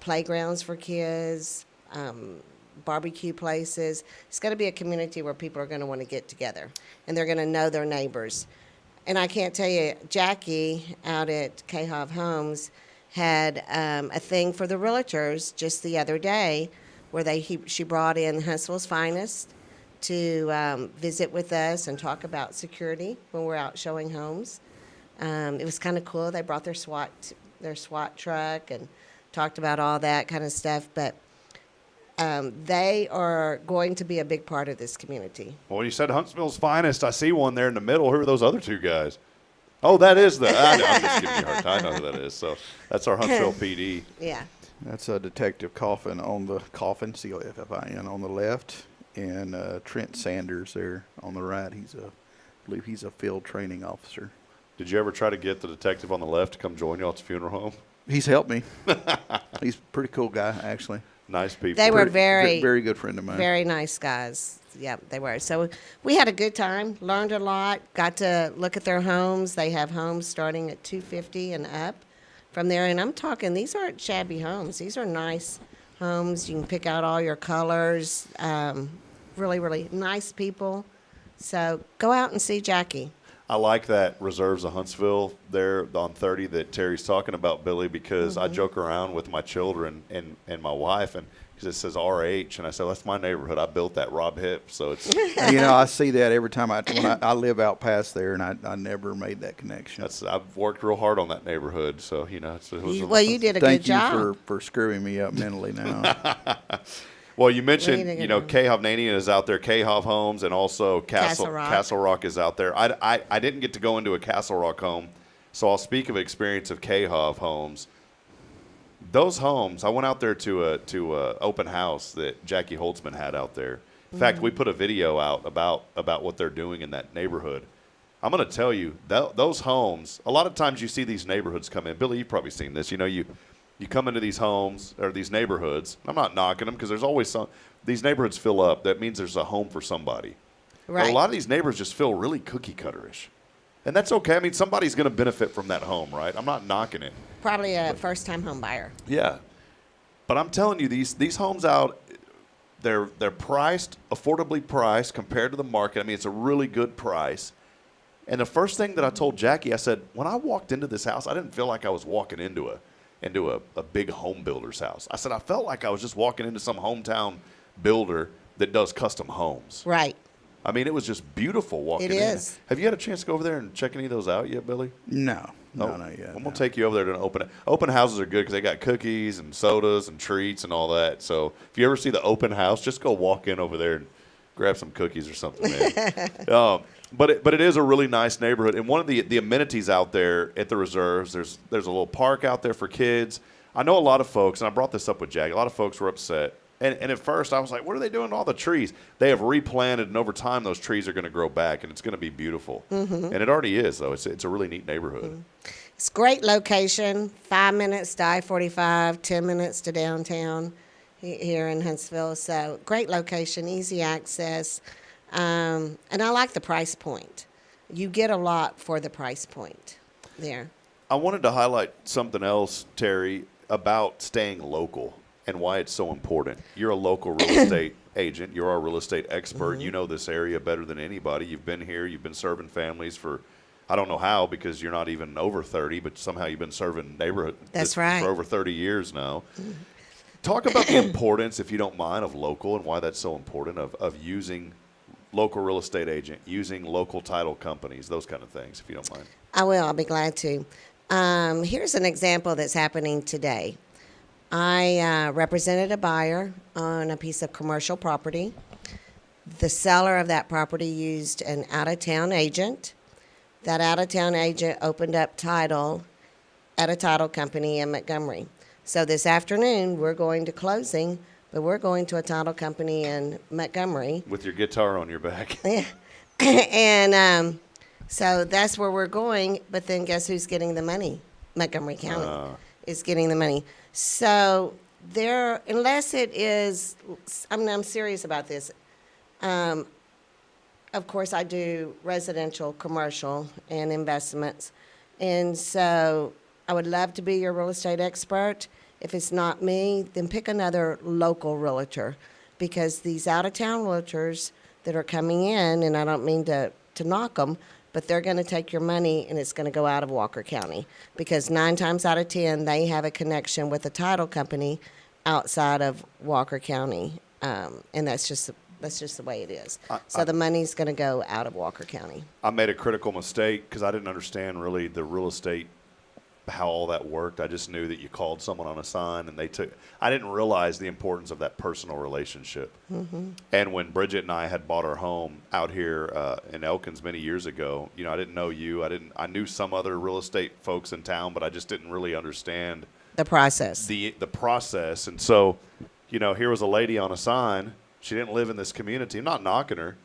playgrounds for kids, barbecue places. It's going to be a community where people are going to want to get together, and they're going to know their neighbors. And I can't tell you, Jackie out at Cauthen Homes had a thing for the realtors just the other day where she brought in Huntsville's finest to visit with us and talk about security when we're out showing homes. It was kind of cool. They brought their SWAT truck and talked about all that kind of stuff. But they are going to be a big part of this community. Well, you said Huntsville's finest. I see one there in the middle. Who are those other 2 guys? Oh, that is I'm just giving you a hard time. I know who that is. So that's our Huntsville PD. Yeah. That's Detective Cauthen on the Coffin, Coffin, on the left, and Trent Sanders there on the right. I believe he's a field training officer. Did you ever try to get the detective on the left to come join you at the funeral home? He's helped me. He's a pretty cool guy, actually. Nice people. They were very good friend of mine. Very nice guys. Yeah, they were. So we had a good time, learned a lot, got to look at their homes. They have homes starting at $250 and up from there. And I'm talking, these aren't shabby homes. These are nice homes. You can pick out all your colors. Really, really nice people. So go out and see Jackie. I like that Reserves of Huntsville there on 30 that Terry's talking about, Billy, because I joke around with my children and my wife, and because it says RH, and I said, that's my neighborhood. I built that, Rob Hip. So it's I see that every time when I live out past there, and I never made that connection. I've worked real hard on that neighborhood. So, you did a Thank good you job. for screwing me up mentally now. Well, you mentioned, Cauthen is out there, Cauthen Homes, and also Castle Rock is out there. I didn't get to go into a Castle Rock home, so I'll speak of experience of Cauthen Homes. Those homes, I went out there to a open house that Jackie Holtzman had out there. In fact, we put a video out about what they're doing in that neighborhood. I'm going to tell you, those homes, a lot of times you see these neighborhoods come in. Billy, you've probably seen this. You come into these homes or these neighborhoods. I'm not knocking them because there's always these neighborhoods fill up. That means there's a home for somebody. Right. But a lot of these neighborhoods just feel really cookie cutterish. And that's okay. I mean, somebody's going to benefit from that home, right? I'm not knocking it. Probably a first-time home buyer. Yeah. But I'm telling you, these homes out, they're priced, affordably priced compared to the market. I mean, it's a really good price. And the first thing that I told Jackie, I said, when I walked into this house, I didn't feel like I was walking into a big home builder's house. I said, I felt like I was just walking into some hometown builder that does custom homes. Right. I mean, it was just beautiful walking in. It is. Have you had a chance to go over there and check any of those out yet, Billy? No, Oh, not yet. I'm going to take you over there to an open houses are good because they got cookies and sodas and treats and all that. So if you ever see the open house, just go walk in over there and grab some cookies or something, man. But it is a really nice neighborhood. And one of the amenities out there at the Reserves, there's a little park out there for kids. I know a lot of folks, and I brought this up with Jackie, a lot of folks were upset. And at first I was like, what are they doing to all the trees? They have replanted, and over time those trees are going to grow back, and it's going to be beautiful. And it already is, though. It's a really neat neighborhood. It's great location, 5 minutes to I-45, 10 minutes to downtown here in Huntsville. So great location, easy access. And I like the price point. You get a lot for the price point there. I wanted to highlight something else, Terry, about staying local and why it's so important. You're a local real estate agent. You're our real estate expert. You know this area better than anybody. You've been here. You've been serving families for, I don't know how, because you're not even over 30, but somehow you've been serving neighborhood That's right. for over 30 years now. Talk about the importance, if you don't mind, of local and why that's so important, of using local real estate agent, using local title companies, those kind of things, if you don't mind. I will. I'll be glad to. Here's an example that's happening today. I represented a buyer on a piece of commercial property. The seller of that property used an out-of-town agent. That out-of-town agent opened up title at a title company in Montgomery. So this afternoon, we're going to closing, but we're going to a title company in Montgomery. With your guitar on your back. Yeah. And so that's where we're going, but then guess who's getting the money? Montgomery County is getting the money. So there, unless it is, I'm serious about this. Of course, I do residential, commercial, and investments. And so I would love to be your real estate expert. If it's not me, then pick another local realtor, because these out-of-town realtors that are coming in, and I don't mean to knock them, but they're going to take your money and it's going to go out of Walker County, because 9 times out of 10, they have a connection with a title company outside of Walker County. And that's just the way it is. So the money's going to go out of Walker County. I made a critical mistake because I didn't understand really the real estate, how all that worked. I just knew that you called someone on a sign and I didn't realize the importance of that personal relationship. And when Bridget and I had bought our home out here in Elkins many years ago, I didn't know you. I knew some other real estate folks in town, but I just didn't really understand the process. The process. And so, here was a lady on a sign. She didn't live in this community. I'm not knocking her,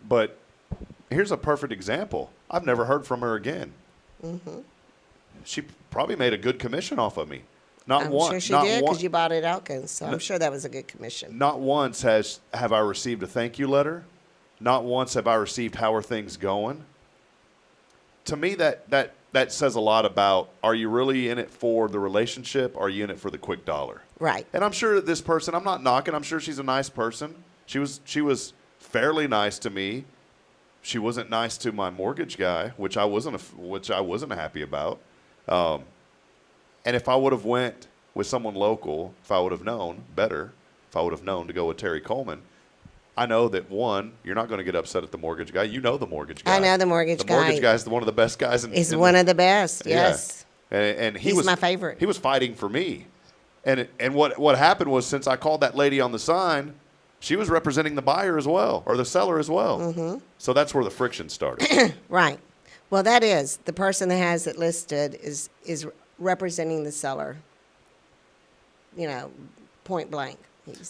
but here's a perfect example. I've never heard from her again. She probably made a good commission off of me. I'm sure she did, because you bought it at Elkins, so I'm sure that was a good commission. Not once have I received a thank you letter. Not once have I received how are things going. To me, that says a lot about, are you really in it for the relationship? Or are you in it for the quick dollar? Right. And I'm sure that this person, I'm not knocking, I'm sure she's a nice person. She was fairly nice to me. she wasn't nice to my mortgage guy, which I wasn't happy about. And if I would have went with someone local, if I would have known better, if I would have known to go with Terri Coleman, I know that, one, you're not going to get upset at the mortgage guy. You know the mortgage guy. I know the mortgage guy. The mortgage guy is one of the best guys. He's one of the best, yes. Yeah. And he's my favorite. He was fighting for me. And what happened was, since I called that lady on the sign, she was representing the buyer as well, or the seller as well. Mm-hmm. So that's where the friction started. Right. Well, that is. The person that has it listed is representing the seller, point blank.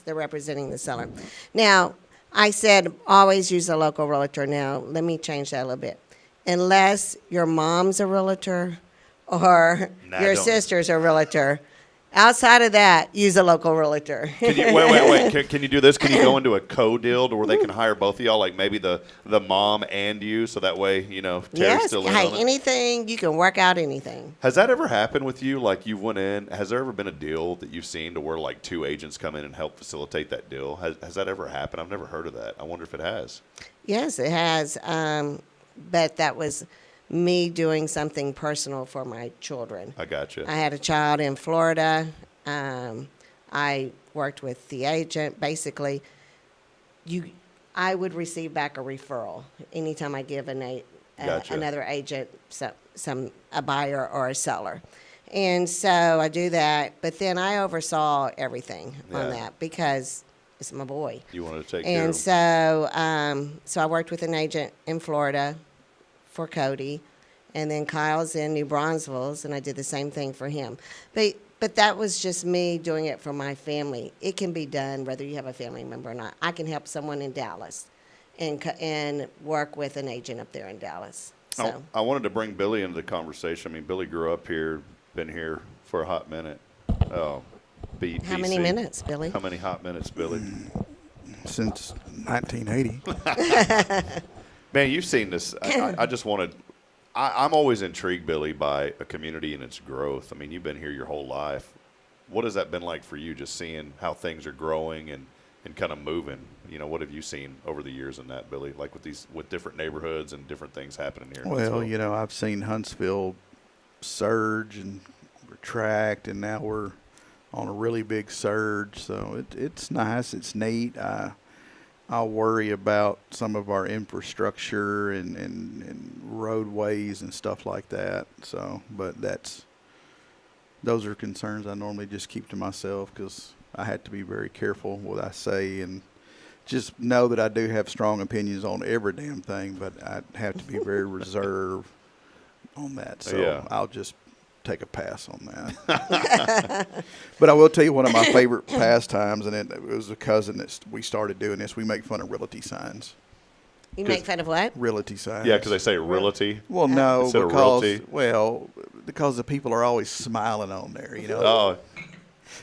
They're representing the seller. Now, I said always use a local realtor. Now, let me change that a little bit. Unless your mom's a realtor or your sister's a realtor. Outside of that, use a local realtor. Can you, wait. Can you do this? Can you go into a co-deal to where they can hire both of y'all, like maybe the mom and you, so that way, Terry's yes. still in Hey, on it? anything, you can work out anything. Has that ever happened with you? Like, you went in, has there ever been a deal that you've seen to where, like, two agents come in and help facilitate that deal? Has that ever happened? I've never heard of that. I wonder if it has. Yes, it has. But that was me doing something personal for my children. I gotcha. I had a child in Florida. I worked with the agent. Basically, I would receive back a referral anytime I give Gotcha. another agent a buyer or a seller. And so I do that, but then I oversaw everything on that because it's my boy. You wanted to take care of him. So I worked with an agent in Florida for Cody, and then Kyle's in New Braunfels, and I did the same thing for him. But that was just me doing it for my family. It can be done whether you have a family member or not. I can help someone in Dallas and work with an agent up there in Dallas. So I wanted to bring Billy into the conversation. I mean, Billy grew up here, been here for a hot minute. Oh, how many minutes, Billy? How many hot minutes, Billy? Since 1980. Man, you've seen this. I just wanted – I'm always intrigued, Billy, by a community and its growth. I mean, you've been here your whole life. What has that been like for you, just seeing how things are growing and kind of moving? What have you seen over the years in that, Billy, like with different neighborhoods and different things happening here in Huntsville? I've seen Huntsville surge and retract, and now we're on a really big surge. So it's nice. It's neat. I'll worry about some of our infrastructure and roadways and stuff like that. So, but those are concerns I normally just keep to myself because I had to be very careful what I say and just know that I do have strong opinions on every damn thing, but I have to be very reserved on that. So I'll just take a pass on that. But I will tell you one of my favorite pastimes, and it was a cousin that we started doing this. We make fun of realty signs. You make fun of what? Realty signs. Yeah, because they say realty. Well, no, Instead of realty. because the people are always smiling on there, Oh,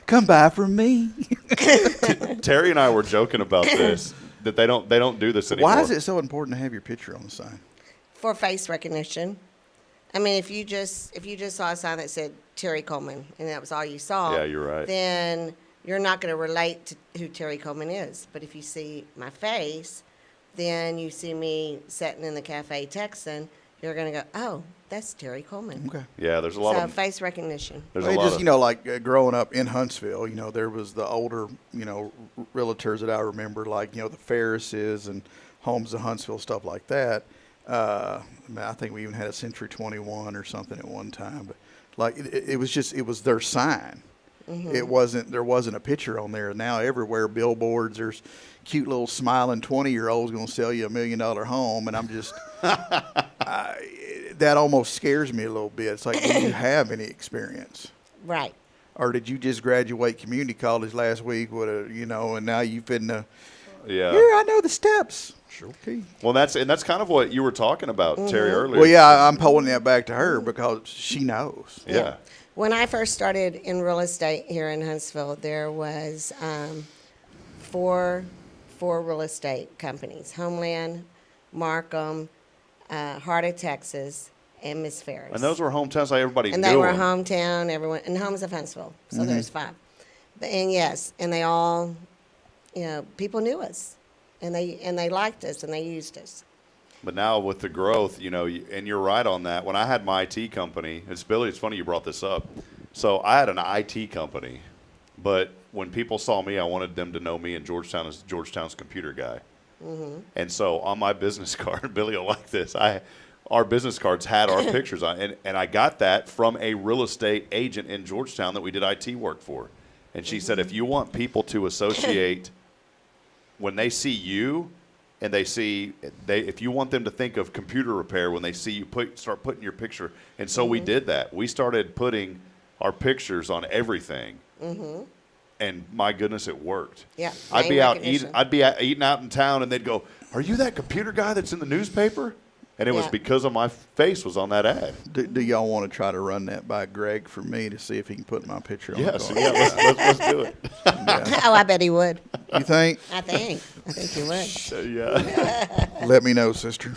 come buy from me. Terry and I were joking about this, that they don't do this anymore. Why is it so important to have your picture on the sign? For face recognition. I mean, if you just saw a sign that said Terri Coleman and that was all you saw, yeah, you're right. Then you're not going to relate to who Terri Coleman is. But if you see my face, then you see me sitting in the cafe texting, you're going to go, oh, that's Terri Coleman. Okay. Yeah, there's a lot of face recognition. There's a lot just, like growing up in Huntsville, there was the older, realtors that I remember, like, the Ferrises and Homes of Huntsville, stuff like that. I think we even had a Century 21 or something at one time, but like it was their sign. Mm-hmm. There wasn't a picture on there. Now everywhere, billboards, there's cute little smiling 20-year-olds going to sell you $1 million home, and I'm just that almost scares me a little bit. It's like, do you have any experience? Right. Or did you just graduate community college last week with and now you finna? Yeah. Here, I know the steps. Sure. Okay. Well, that's kind of what you were talking about, Terry, earlier. Well, yeah, I'm pulling that back to her because she knows. Yeah. When I first started in real estate here in Huntsville, there was four real estate companies: Homeland, Markham, Heart of Texas, and Miss Ferris. And those were hometowns like everybody knew. And they were hometown, everyone, and Homes of Huntsville. So there's 5. And yes, and they all, people knew us. And they liked us and they used us. But now with the growth, and you're right on that. When I had my IT company, it's funny you brought this up. So I had an IT company, but when people saw me, I wanted them to know me in Georgetown as Georgetown's computer guy. Mm-hmm. And so on my business card, Billy will like this, our business cards had our pictures on, and I got that from a real estate agent in Georgetown that we did IT work for. And she said, if you want people to associate when they see you, and if you want them to think of computer repair when they see you start putting your picture. And so we did that. We started putting our pictures on everything. Mm-hmm. And my goodness, it worked. Yeah. I'd be out eating out in town, and they'd go, "Are you that computer guy that's in the newspaper?" And it was because of my face was on that ad. Do y'all want to try to run that by Greg for me to see if he can put my picture on? Yes, let's do it. Yeah. Oh, I bet he would. You think? I think he would. Yeah. Let me know, sister.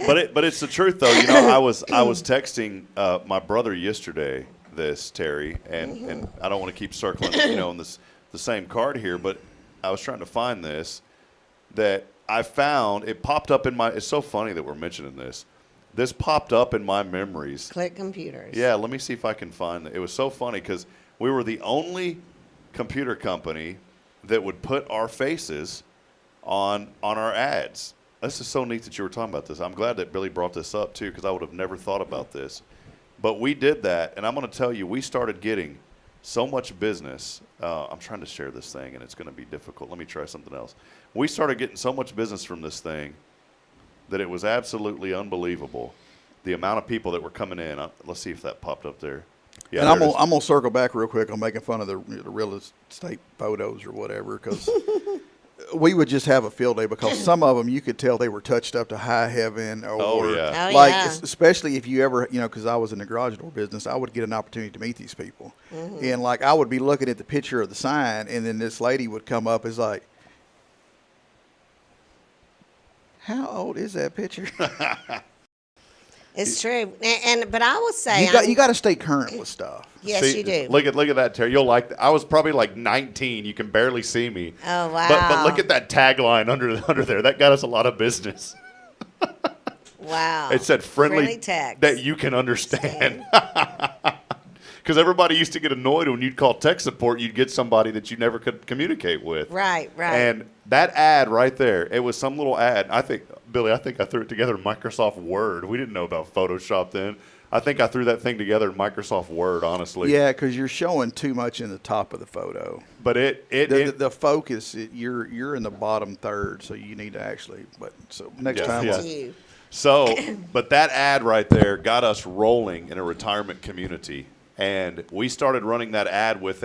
But it's the truth though. I was texting my brother yesterday this, Terry, and I don't want to keep circling in the same card here, but I was trying to find this that I found. It popped up in my. It's so funny that we're mentioning this. This popped up in my memories. Click Computers. Yeah, let me see if I can find it. It was so funny because we were the only computer company that would put our faces on our ads. This is so neat that you were talking about this. I'm glad that Billy brought this up too, because I would have never thought about this. But we did that, and I'm going to tell you, we started getting so much business. I'm trying to share this thing, and it's going to be difficult. Let me try something else. We started getting so much business from this thing that it was absolutely unbelievable, the amount of people that were coming in. Let's see if that popped up there. Yeah, and I'm gonna circle back real quick on making fun of the real estate photos or whatever, because we would just have a field day, because some of them you could tell they were touched up to high heaven. Especially if you ever, because I was in the garage door business, I would get an opportunity to meet these people. Mm-hmm. And like I would be looking at the picture of the sign, and then this lady would come up as like, how old is that picture? It's true, but I will say you got to stay current with stuff. Yes, you do. Look at that, Terry. You'll like that. I was probably like 19. You can barely see me. Oh wow! But look at that tagline under there. That got us a lot of business. Wow! It said friendly text that you can understand. Because everybody used to get annoyed when you'd call tech support, you'd get somebody that you never could communicate with. Right. And that ad right there, it was some little ad. Billy, I think I threw it together in Microsoft Word. We didn't know about Photoshop then. I think I threw that thing together in Microsoft Word, honestly. Yeah, because you're showing too much in the top of the photo. But the focus, you're in the bottom third, so you need to actually. But so next time. Yeah. So, but that ad right there got us rolling in a retirement community. And we started running that ad with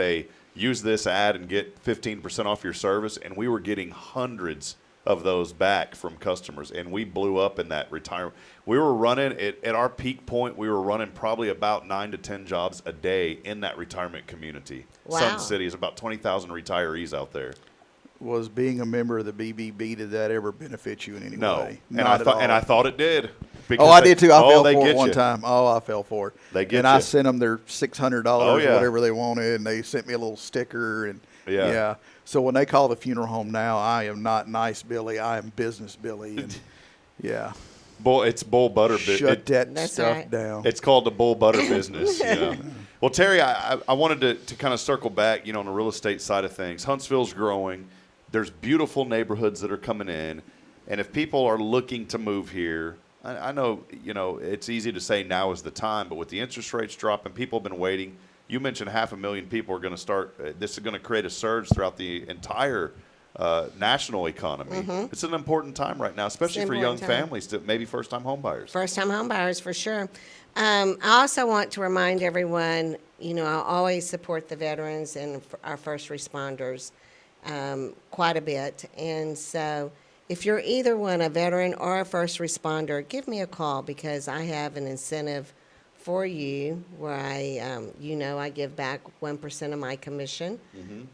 use this ad and get 15% off your service. And we were getting hundreds of those back from customers. And we blew up in that retirement. We were running, at our peak point, we were running probably about 9 to 10 jobs a day in that retirement community. Wow. Sun City is about 20,000 retirees out there. Was being a member of the BBB, did that ever benefit you in any No. way? And I thought it did. I did too. I fell for it one time. I fell for it. They get and you. I sent them their $600 or whatever they wanted, and they sent me a little sticker. And yeah. So when they call the funeral home now, I am not nice Billy. I am business Billy. And yeah. It's bull butter business. Shut that stuff down. It's called the bull butter business. Well, Terry, I wanted to kind of circle back, on the real estate side of things. Huntsville's growing. There's beautiful neighborhoods that are coming in. And if people are looking to move here, I know, it's easy to say now is the time, but with the interest rates dropping, people have been waiting. You mentioned 500,000 people are going to start. This is going to create a surge throughout the entire national economy. Mm-hmm. It's an important time right now, especially for young families, maybe first-time home buyers. First-time home buyers, for sure. I also want to remind everyone, I always support the veterans and our first responders quite a bit. And so if you're either one, a veteran or a first responder, give me a call, because I have an incentive for you where I give back 1% of my commission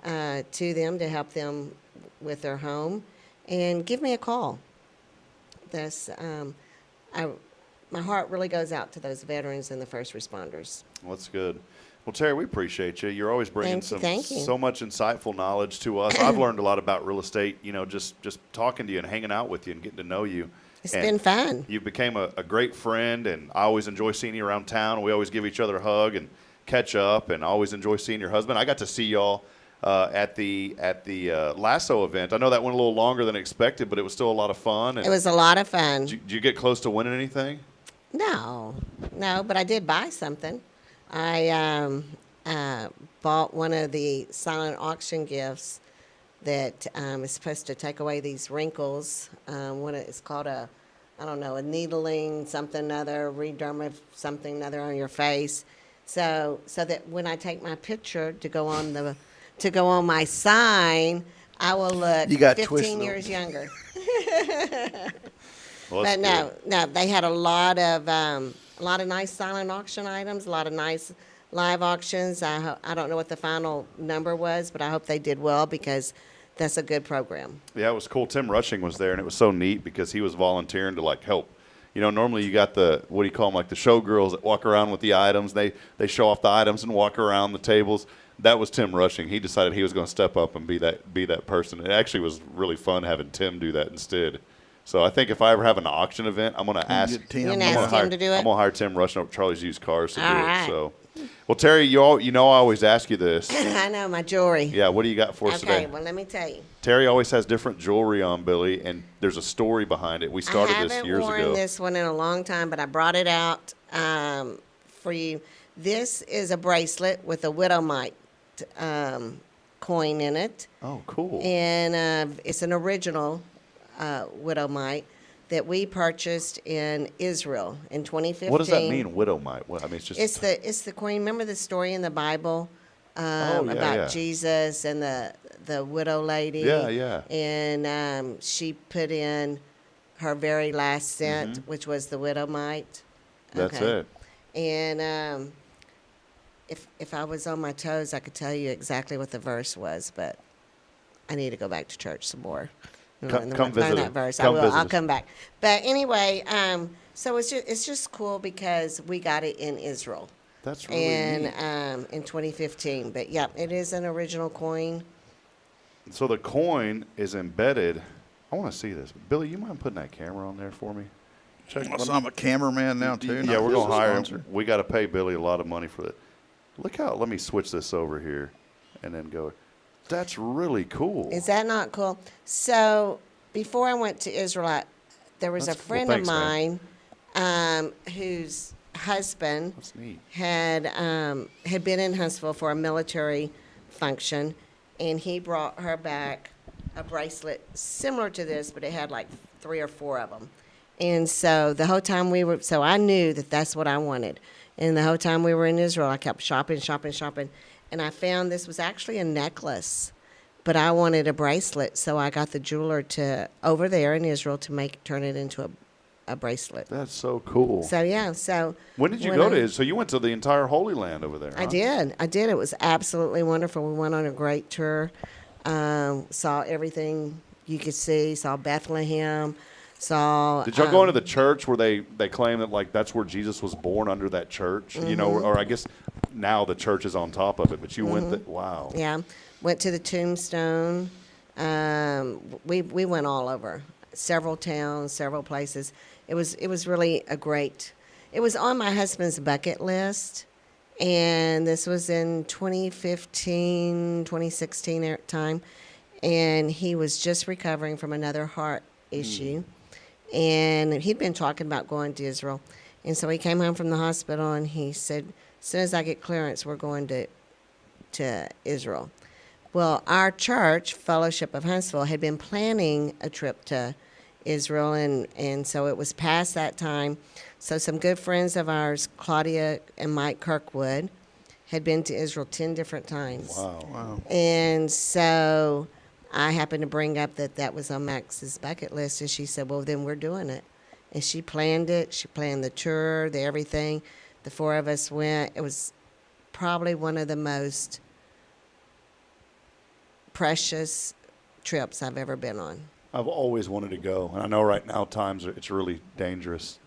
to them to help them with their home. And give me a call. That's my heart really goes out to those veterans and the first responders. Well, that's good. Well, Terri, we appreciate you. You're always bringing so much insightful knowledge to us. I've learned a lot about real estate, just talking to you and hanging out with you and getting to know you. It's been fun. You became a great friend, and I always enjoy seeing you around town. We always give each other a hug and catch up, and I always enjoy seeing your husband. I got to see y'all at the lasso event. I know that went a little longer than expected, but it was still a lot of fun. And It was a lot of fun. did you get close to winning anything? No, but I did buy something. I bought one of the silent auction gifts that is supposed to take away these wrinkles. It's called a needling something other, rederma something other on your face, so that when I take my picture to go on my sign, I will look You got 15 twisted. years younger. Well, But that's no, they had a lot of nice silent auction items, a lot of nice live auctions. I don't know what the final number was, but I hope they did well because that's a good program. Yeah, it was cool. Tim Rushing was there, and it was so neat because he was volunteering to help. Normally you got the, what do you call them, the showgirls that walk around with the items. They show off the items and walk around the tables. That was Tim Rushing. He decided he was going to step up and be that person. It actually was really fun having Tim do that instead. So I think if I ever have an auction event, I'm going to ask Tim. You're gonna ask him to do it? I'm going to hire Tim Rushing up Charlie's Used Cars to All do right. it. So, well, Terry, I always ask you this. I know, my jewelry. Yeah, what do you got for us Okay, today? well, let me tell you. Terry always has different jewelry on, Billy, and there's a story behind it. We started I this haven't years worn ago. this one in a long time, but I brought it out for you. This is a bracelet with a widow mite coin in it. Oh, cool. And it's an original widow mite that we purchased in Israel in 2015. What does that mean, widow mite? It's just It's the coin. Remember the story in the Bible yeah, about yeah. Jesus and the widow lady? Yeah. And she put in her very last cent, Mm-hmm. which was the widow mite. That's Okay. it. And if I was on my toes, I could tell you exactly what the verse was, but I need to go back to church some more. Come Find visit that us. verse. Come I will. visit I'll us. come back. But anyway, so it's just cool because we got it in Israel. That's really neat. And in 2015. But yeah, it is an original coin. So the coin is embedded. I want to see this. Billy, you mind putting that camera on there for me? Check. So I'm a cameraman now too. Yeah, we're going gonna hire him. We got to pay Billy a lot of money for that. Look how. Let me switch this over here, and then go. That's really cool. Is that not cool? So before I went to Israel, there was That's a cool. friend Thanks, of man. mine whose husband That's neat. had been in Huntsville for a military function, and he brought her back a bracelet similar to this, but it had 3 or 4 of them. And so the whole time so I knew that that's what I wanted. And the whole time we were in Israel, I kept shopping. And I found this was actually a necklace, but I wanted a bracelet. So I got the jeweler over there in Israel to turn it into a bracelet. That's so cool. So yeah, When did you go to Israel? So you went to the entire Holy Land over there, huh? I did. It was absolutely wonderful. We went on a great tour, saw everything you could see, saw Bethlehem, saw. Did y'all go into the church where they claim that that's where Jesus was born, under that church? Mm-hmm. Or I guess now the church is on top of it, but you went wow. Yeah, went to the tombstone. We went all over, several towns, several places. It was really a great. It was on my husband's bucket list, and this was in 2015, 2016 time, and he was just recovering from another heart issue, and he'd been talking about going to Israel, and so he came home from the hospital, and he said, as soon as I get clearance, we're going to Israel. Well, our church, Fellowship of Huntsville, had been planning a trip to Israel, and so it was past that time. So some good friends of ours, Claudia and Mike Kirkwood, had been to Israel 10 different times. Wow. And so I happened to bring up that was on Max's bucket list, and she said, well, then we're doing it. And she planned it. She planned the tour, the everything. The 4 of us went. It was probably one of the most precious trips I've ever been on. I've always wanted to go, and I know right now it's really dangerous,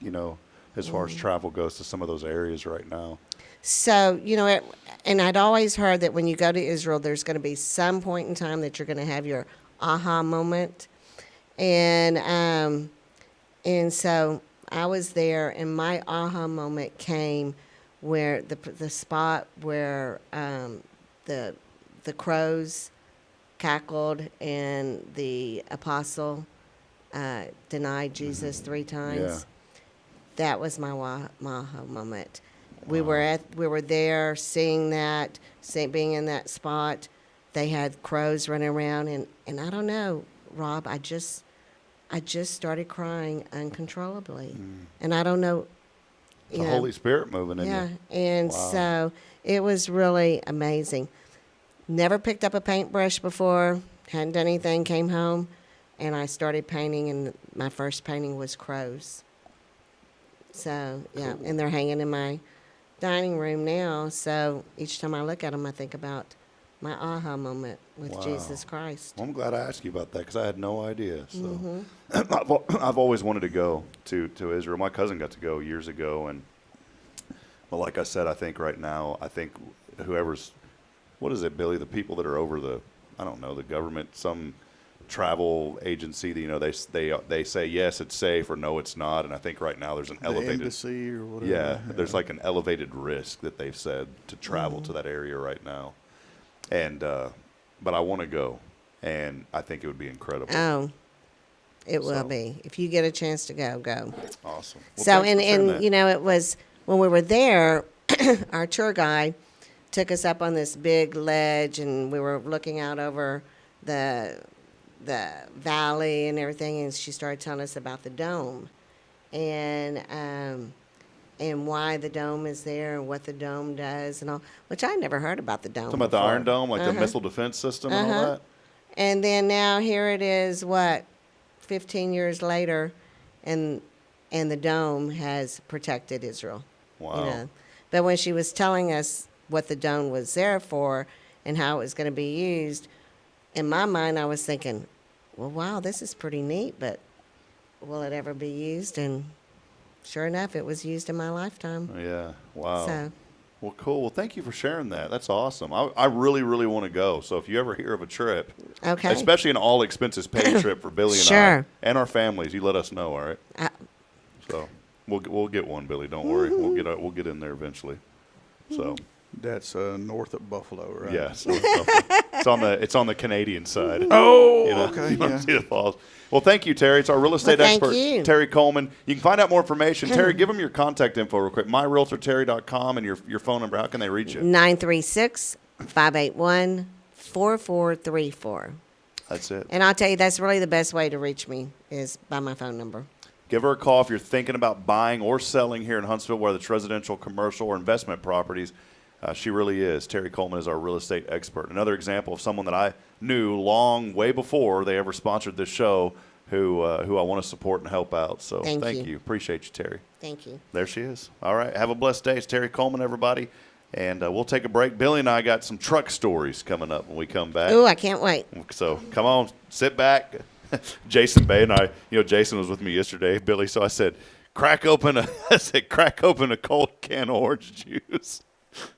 as far as travel goes to some of those areas right now. So, and I'd always heard that when you go to Israel, there's going to be some point in time that you're going to have your aha moment. And And so I was there, and my aha moment came where the spot where the crows cackled and the apostle denied Jesus 3 times. Yeah. That was my aha moment. We were there seeing that, being in that spot. They had crows running around, and I don't know, Rob. I just started crying uncontrollably, and I don't know. The Holy Spirit moving in Yeah, you. and so it was really amazing. Never picked up a paintbrush before. Hadn't done anything. Came home, and I started painting, and my first painting was crows. So yeah, and they're hanging in my dining room now. So each time I look at them, I think about my aha moment with Jesus Christ. Well, I'm glad I asked you about that because I had no idea. So Mm-hmm. I've always wanted to go to Israel. My cousin got to go years ago, and well, like I said, I think right now, whoever's, what is it, Billy? The people that are over the government, some travel agency. They say yes, it's safe, or no, it's not. And I think right now there's an elevated embassy or whatever. Yeah, there's like an elevated risk that they've said to travel to that area right now. And but I want to go, and I think it would be incredible. Oh, it will be. If you get a chance to go, go. Awesome. Well, So, thanks for sharing that. and it was when we were there, our tour guide took us up on this big ledge, and we were looking out over the valley and everything, and she started telling us about the dome, and why the dome is there and what the dome does and all, which I never heard about the dome. Talking about the before. Iron Dome, like the missile defense system and all that. And then now here it is, 15 years later, and the dome has protected Israel. Wow. But when she was telling us what the dome was there for and how it was going to be used, in my mind I was thinking, well, wow, this is pretty neat, but will it ever be used? And sure enough, it was used in my lifetime. Yeah. Wow. So, Well, cool. Well, thank you for sharing that. That's awesome. I really, really want to go. So if you ever hear of a trip, okay. especially an all expenses paid trip for Billy and Sure. I and our families, you let us know. All right. So we'll get one, Billy. Don't worry. We'll get in there eventually. So That's north of Buffalo, right? yeah. So it's on the Canadian side. Oh, You know, okay. you want Yeah. to see the falls. Well, thank you, Terry. It's our real estate Well, thank expert, you. Terri Coleman. You can find out more information. Terry, give them your contact info real quick. MyRealtorTerri.com and your phone number. How can they reach you? 936-581-4434. That's it. And I'll tell you, that's really the best way to reach me is by my phone number. Give her a call if you're thinking about buying or selling here in Huntsville, whether it's residential, commercial, or investment properties. She really is. Terri Coleman is our real estate expert. Another example of someone that I knew way before they ever sponsored this show, who I want to support and help out. So Thank you. Appreciate you, Terry. Thank you. There she is. All right. Have a blessed day. It's Terri Coleman, everybody. And we'll take a break. Billy and I got some truck stories coming up when we come back. Ooh, I can't wait. So come on, sit back. Jason Bay and I, Jason was with me yesterday, Billy. So I said, crack open a cold can of orange juice.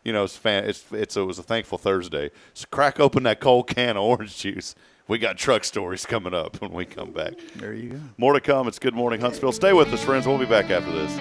It was a thankful Thursday. So crack open that cold can of orange juice. We got truck stories coming up when we come back. There you go. More to come. It's Good Morning Huntsville. Stay with us, friends. We'll be back after this.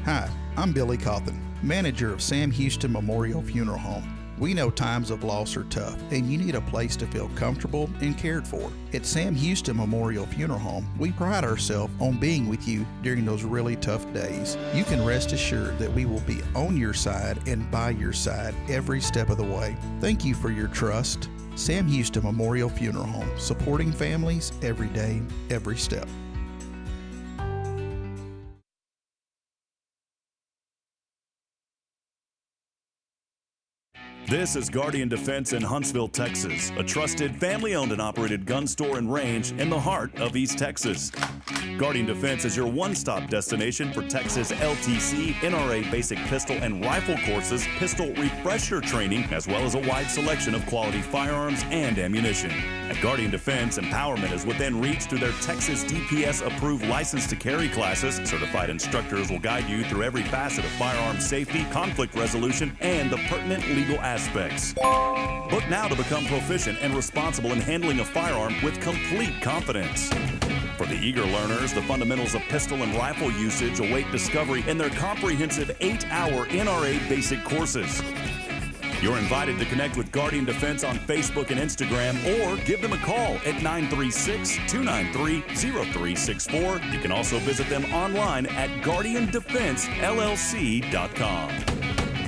Hi, I'm Billy Cauthen, manager of Sam Houston Memorial Funeral Home. We know times of loss are tough, and you need a place to feel comfortable and cared for. At Sam Houston Memorial Funeral Home, we pride ourselves on being with you during those really tough days. You can rest assured that we will be on your side and by your side every step of the way. Thank you for your trust. Sam Houston Memorial Funeral Home, supporting families every day, every step. This is Guardian Defense in Huntsville, Texas, a trusted, family-owned and operated gun store and range in the heart of East Texas. Guardian Defense is your one-stop destination for Texas LTC, NRA basic pistol and rifle courses, pistol refresher training, as well as a wide selection of quality firearms and ammunition. At Guardian Defense, empowerment is within reach through their Texas DPS-approved license to carry classes. Certified instructors will guide you through every facet of firearm safety, conflict resolution, and the pertinent legal aspects. Book now to become proficient and responsible in handling a firearm with complete confidence. For the eager learners, the fundamentals of pistol and rifle usage await discovery in their comprehensive 8-hour NRA basic courses. You're invited to connect with Guardian Defense on Facebook and Instagram, or give them a call at 936-293-0364. You can also visit them online at guardiandefensellc.com.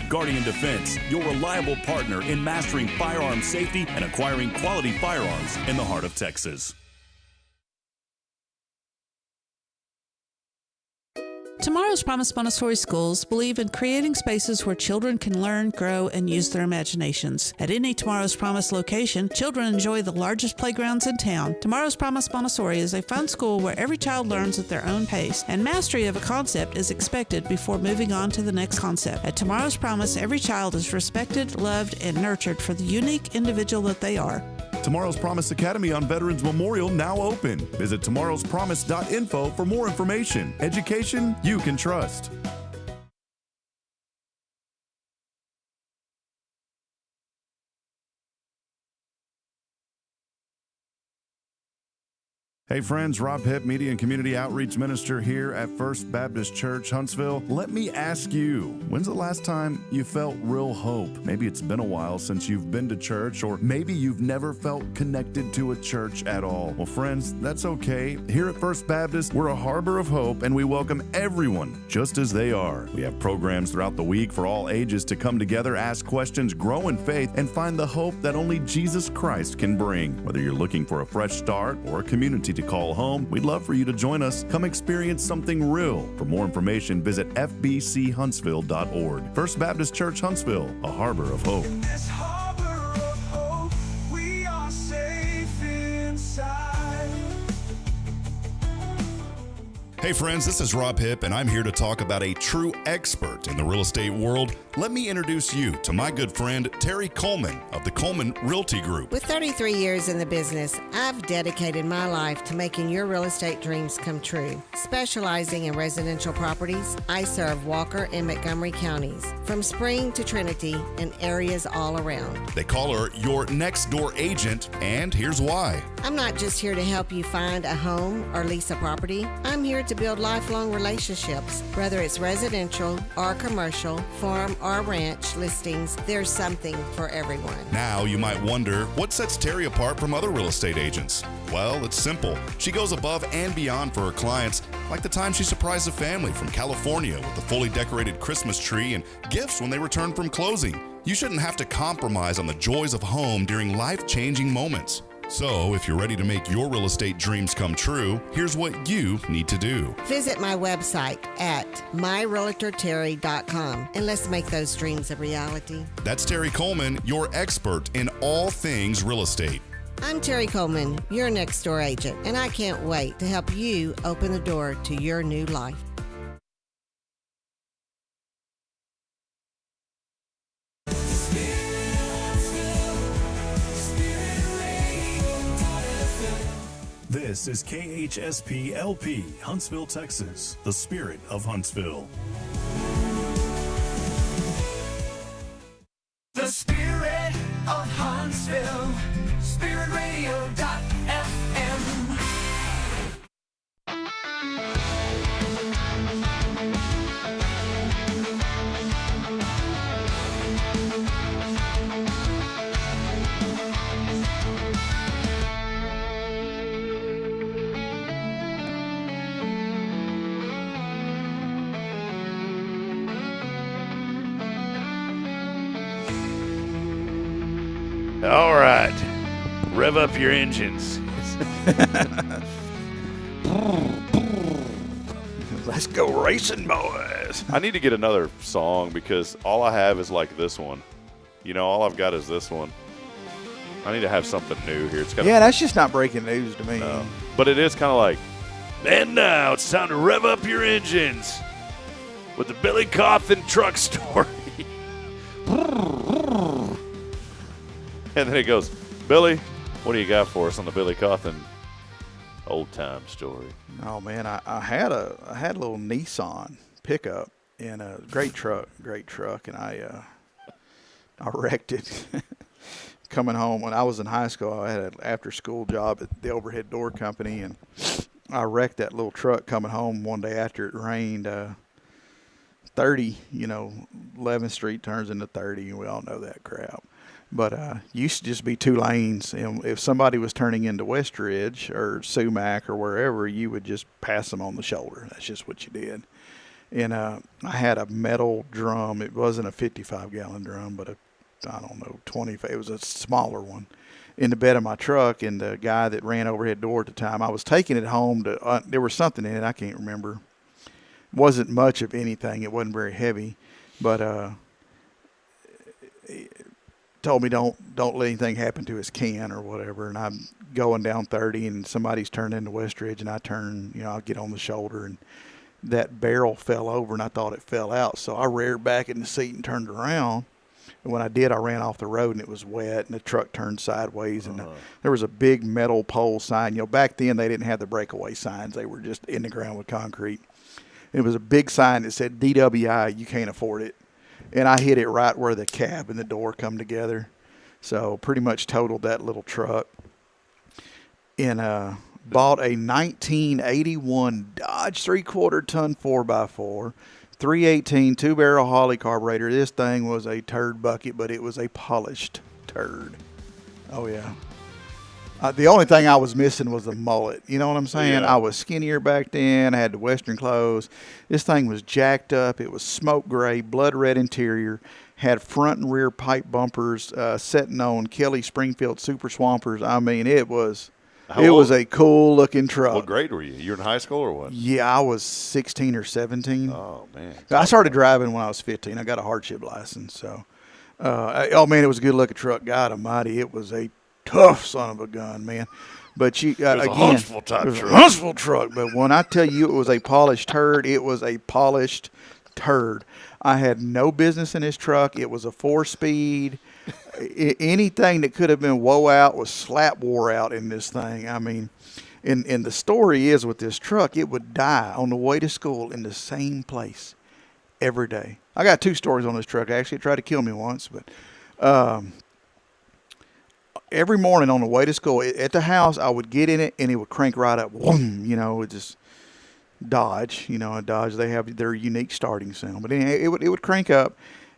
Guardian Defense, your reliable partner in mastering firearm safety and acquiring quality firearms in the heart of Texas. Tomorrow's Promise Montessori schools believe in creating spaces where children can learn, grow, and use their imaginations. At any Tomorrow's Promise location, children enjoy the largest playgrounds in town. Tomorrow's Promise Montessori is a fun school where every child learns at their own pace, and mastery of a concept is expected before moving on to the next concept. At Tomorrow's Promise, every child is respected, loved, and nurtured for the unique individual that they are. Tomorrow's Promise Academy on Veterans Memorial now open. Visit tomorrowspromise.info for more information. Education you can trust. Hey friends, Rob Hipp, Media and Community Outreach Minister here at First Baptist Church, Huntsville. Let me ask you, when's the last time you felt real hope? Maybe it's been a while since you've been to church, or maybe you've never felt connected to a church at all. Well, friends, that's okay. Here at First Baptist, we're a harbor of hope, and we welcome everyone just as they are. We have programs throughout the week for all ages to come together, ask questions, grow in faith, and find the hope that only Jesus Christ can bring. Whether you're looking for a fresh start or a community to call home, we'd love for you to join us. Come experience something real. For more information, visit fbchuntsville.org. First Baptist Church, Huntsville, a harbor of hope. In this harbor of hope, we are safe inside. Hey friends, this is Rob Hipp, and I'm here to talk about a true expert in the real estate world. Let me introduce you to my good friend, Terri Coleman of the Coleman Realty Group. With 33 years in the business, I've dedicated my life to making your real estate dreams come true. Specializing in residential properties, I serve Walker and Montgomery counties, from Spring to Trinity and areas all around. They call her your next door agent, and here's why. I'm not just here to help you find a home or lease a property. I'm here to build lifelong relationships. Whether it's residential or commercial, farm or ranch listings, there's something for everyone. Now you might wonder, what sets Terri apart from other real estate agents? Well, it's simple. She goes above and beyond for her clients, like the time she surprised a family from California with a fully decorated Christmas tree and gifts when they returned from closing. You shouldn't have to compromise on the joys of home during life-changing moments. So, if you're ready to make your real estate dreams come true, here's what you need to do. Visit my website at myrealtorterri.com and let's make those dreams a reality. That's Terri Coleman, your expert in all things real estate. I'm Terri Coleman, your next door agent, and I can't wait to help you open the door to your new life. This is KHSP LP, Huntsville, Texas, the spirit of Huntsville. The spirit of Huntsville, spiritradio.fm. All right. Rev up your engines. Let's go racing, boys. I need to get another song because all I have is like this one. You know, all I've got is this one. I need to have something new here. It's got that's just not breaking news to me. no. But it is kind of like, and now it's time to rev up your engines with the Billy Cauthen truck story. And then it goes, Billy, what do you got for us on the Billy Cauthen old time story? Oh man, I had a little Nissan pickup and a great truck, and I wrecked it. Coming home when I was in high school, I had an after-school job at the overhead door company, and I wrecked that little truck coming home one day after it rained. 30, 11th Street turns into 30, and we all know that crap. But used to just be 2 lanes, and if somebody was turning into Westridge or Sumac or wherever, you would just pass them on the shoulder. That's just what you did. And I had a metal drum. It wasn't a 55-gallon drum, but I don't know, 20. It was a smaller one in the bed of my truck. And the guy that ran overhead door at the time, I was taking it home to. There was something in it, I can't remember. It wasn't much of anything. It wasn't very heavy, but told me don't let anything happen to his can or whatever. And I'm going down 30, and somebody's turned into Westridge, and I turn. I'll get on the shoulder, and that barrel fell over, and I thought it fell out, so I reared back in the seat and turned around. And when I did, I ran off the road, and it was wet, and the truck turned sideways, and there was a big metal pole sign. Back then they didn't have the breakaway signs. They were just in the ground with concrete. It was a big sign that said DWI, you can't afford it. And I hit it right where the cab and the door come together. So pretty much totaled that little truck. And bought a 1981 Dodge 3/4 ton 4x4. 318 2-barrel Holley carburetor. This thing was a turd bucket, but it was a polished turd. Oh, yeah. The only thing I was missing was the mullet. You know what I'm saying? Yeah. I was skinnier back then. I had the Western clothes. This thing was jacked up. It was smoke gray, blood red interior. Had front and rear pipe bumpers setting on Kelly Springfield Super Swampers. I mean, it was a cool looking truck. What grade were you? You were in high school or what? Yeah, I was 16 or 17. Oh, man. I started driving when I was 15. I got a hardship license. So, oh, man, it was a good-looking truck. God almighty, it was a tough son of a gun, man. But you again, a Huntsville type it was truck. a Huntsville truck. But when I tell you it was a polished turd, it was a polished turd. I had no business in this truck. It was a 4-speed. Anything that could have been woe out was slap wore out in this thing. I mean, and the story is with this truck, it would die on the way to school in the same place every day. I got 2 stories on this truck. Actually, it tried to kill me once, but every morning on the way to school at the house, I would get in it and it would crank right up. Boom, it just Dodge. A Dodge, they have their unique starting sound, but anyway, it would crank up.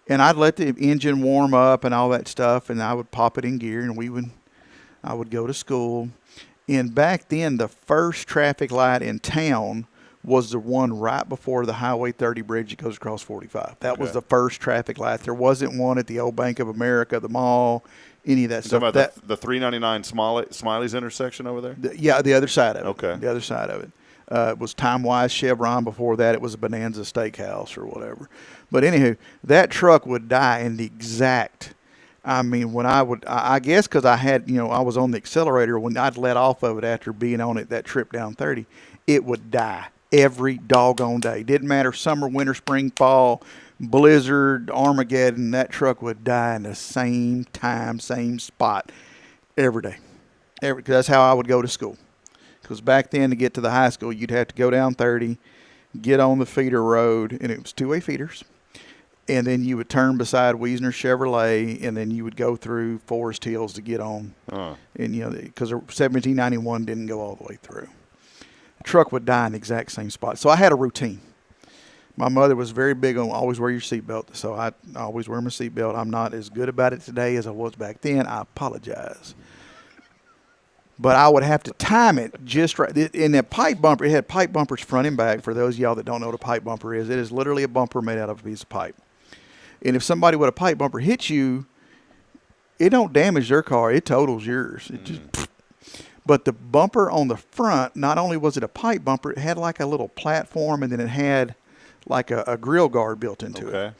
And I'd let the engine warm up and all that stuff, and I would pop it in gear, and I would go to school. And back then, the first traffic light in town was the one right before the Highway 30 bridge that goes across 45. That was the first traffic light. There wasn't one at the old Bank of America, the mall, any of that stuff. About the 399 Smiley's intersection over there? The other side of it. Okay. The other side of it. It was Time Wise Chevron. Before that, it was a Bonanza Steakhouse or whatever. But anywho, that truck would die in the exact. I mean, when I guess because I had, I was on the accelerator when I'd let off of it after being on it that trip down 30, it would die every doggone day. Didn't matter summer, winter, spring, fall, blizzard, Armageddon. That truck would die in the same time, same spot every day. Cause that's how I would go to school. Because back then, to get to the high school, you'd have to go down 30, get on the feeder road, and it was 2-way feeders. And then you would turn beside Wiesner Chevrolet, and then you would go through Forest Hills to get on. And, because 1791 didn't go all the way through. The truck would die in the exact same spot. So I had a routine. My mother was very big on always wear your seatbelt. So I always wear my seatbelt. I'm not as good about it today as I was back then. I apologize. But I would have to time it just right. In the pipe bumper, it had pipe bumpers front and back. For those of y'all that don't know what a pipe bumper is, it is literally a bumper made out of a piece of pipe. And if somebody with a pipe bumper hits you, it don't damage their car. It totals yours. It just. But the bumper on the front, not only was it a pipe bumper, it had like a little platform, and then it had like a grill guard built into it.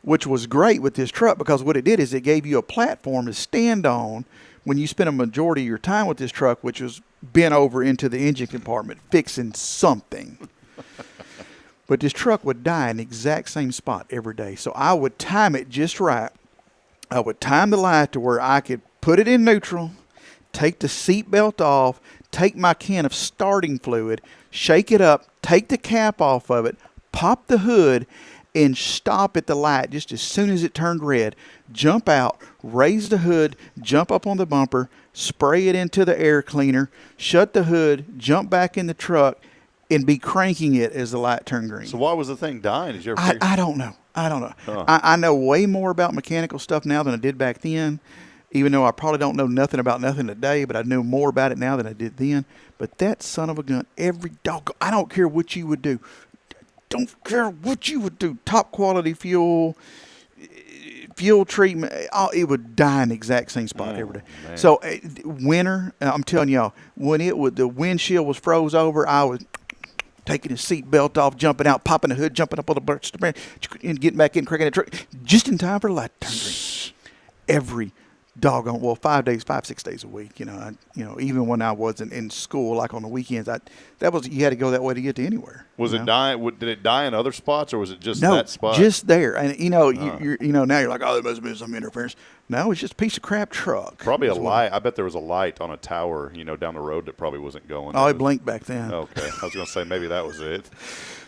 which was great with this truck because what it did is it gave you a platform to stand on when you spent a majority of your time with this truck, which was bent over into the engine compartment fixing something. But this truck would die in the exact same spot every day. So I would time it just right. I would time the light to where I could put it in neutral, take the seat belt off, take my can of starting fluid, shake it up, take the cap off of it, pop the hood, and stop at the light just as soon as it turned red. Jump out, raise the hood, jump up on the bumper, spray it into the air cleaner, shut the hood, jump back in the truck, and be cranking it as the light turned green. So why was the thing dying? Did you ever I don't know. Huh. I know way more about mechanical stuff now than I did back then, even though I probably don't know nothing about nothing today, but I know more about it now than I did then. But that son of a gun, every dog, I don't care what you would do. Don't care what you would do. Top quality fuel treatment, it would die in the exact same spot every day. Man. So winter, I'm telling y'all, when the windshield was froze over, I was taking his seat belt off, jumping out, popping the hood, jumping up on the birch, and getting back in, cranking the truck, just in time for the light to turn green. Every doggone, 6 days a week. Even when I wasn't in school, like on the weekends, you had to go that way to get to anywhere. Was it dying? Did it die in other spots, or was it just no, that spot? Just there. And now you're like, oh, there must have been some interference. No, it's just a piece of crap truck. Probably a light. I bet there was a light on a tower, down the road that probably wasn't going. Oh, it blinked back then. Okay, I was going to say maybe that was it.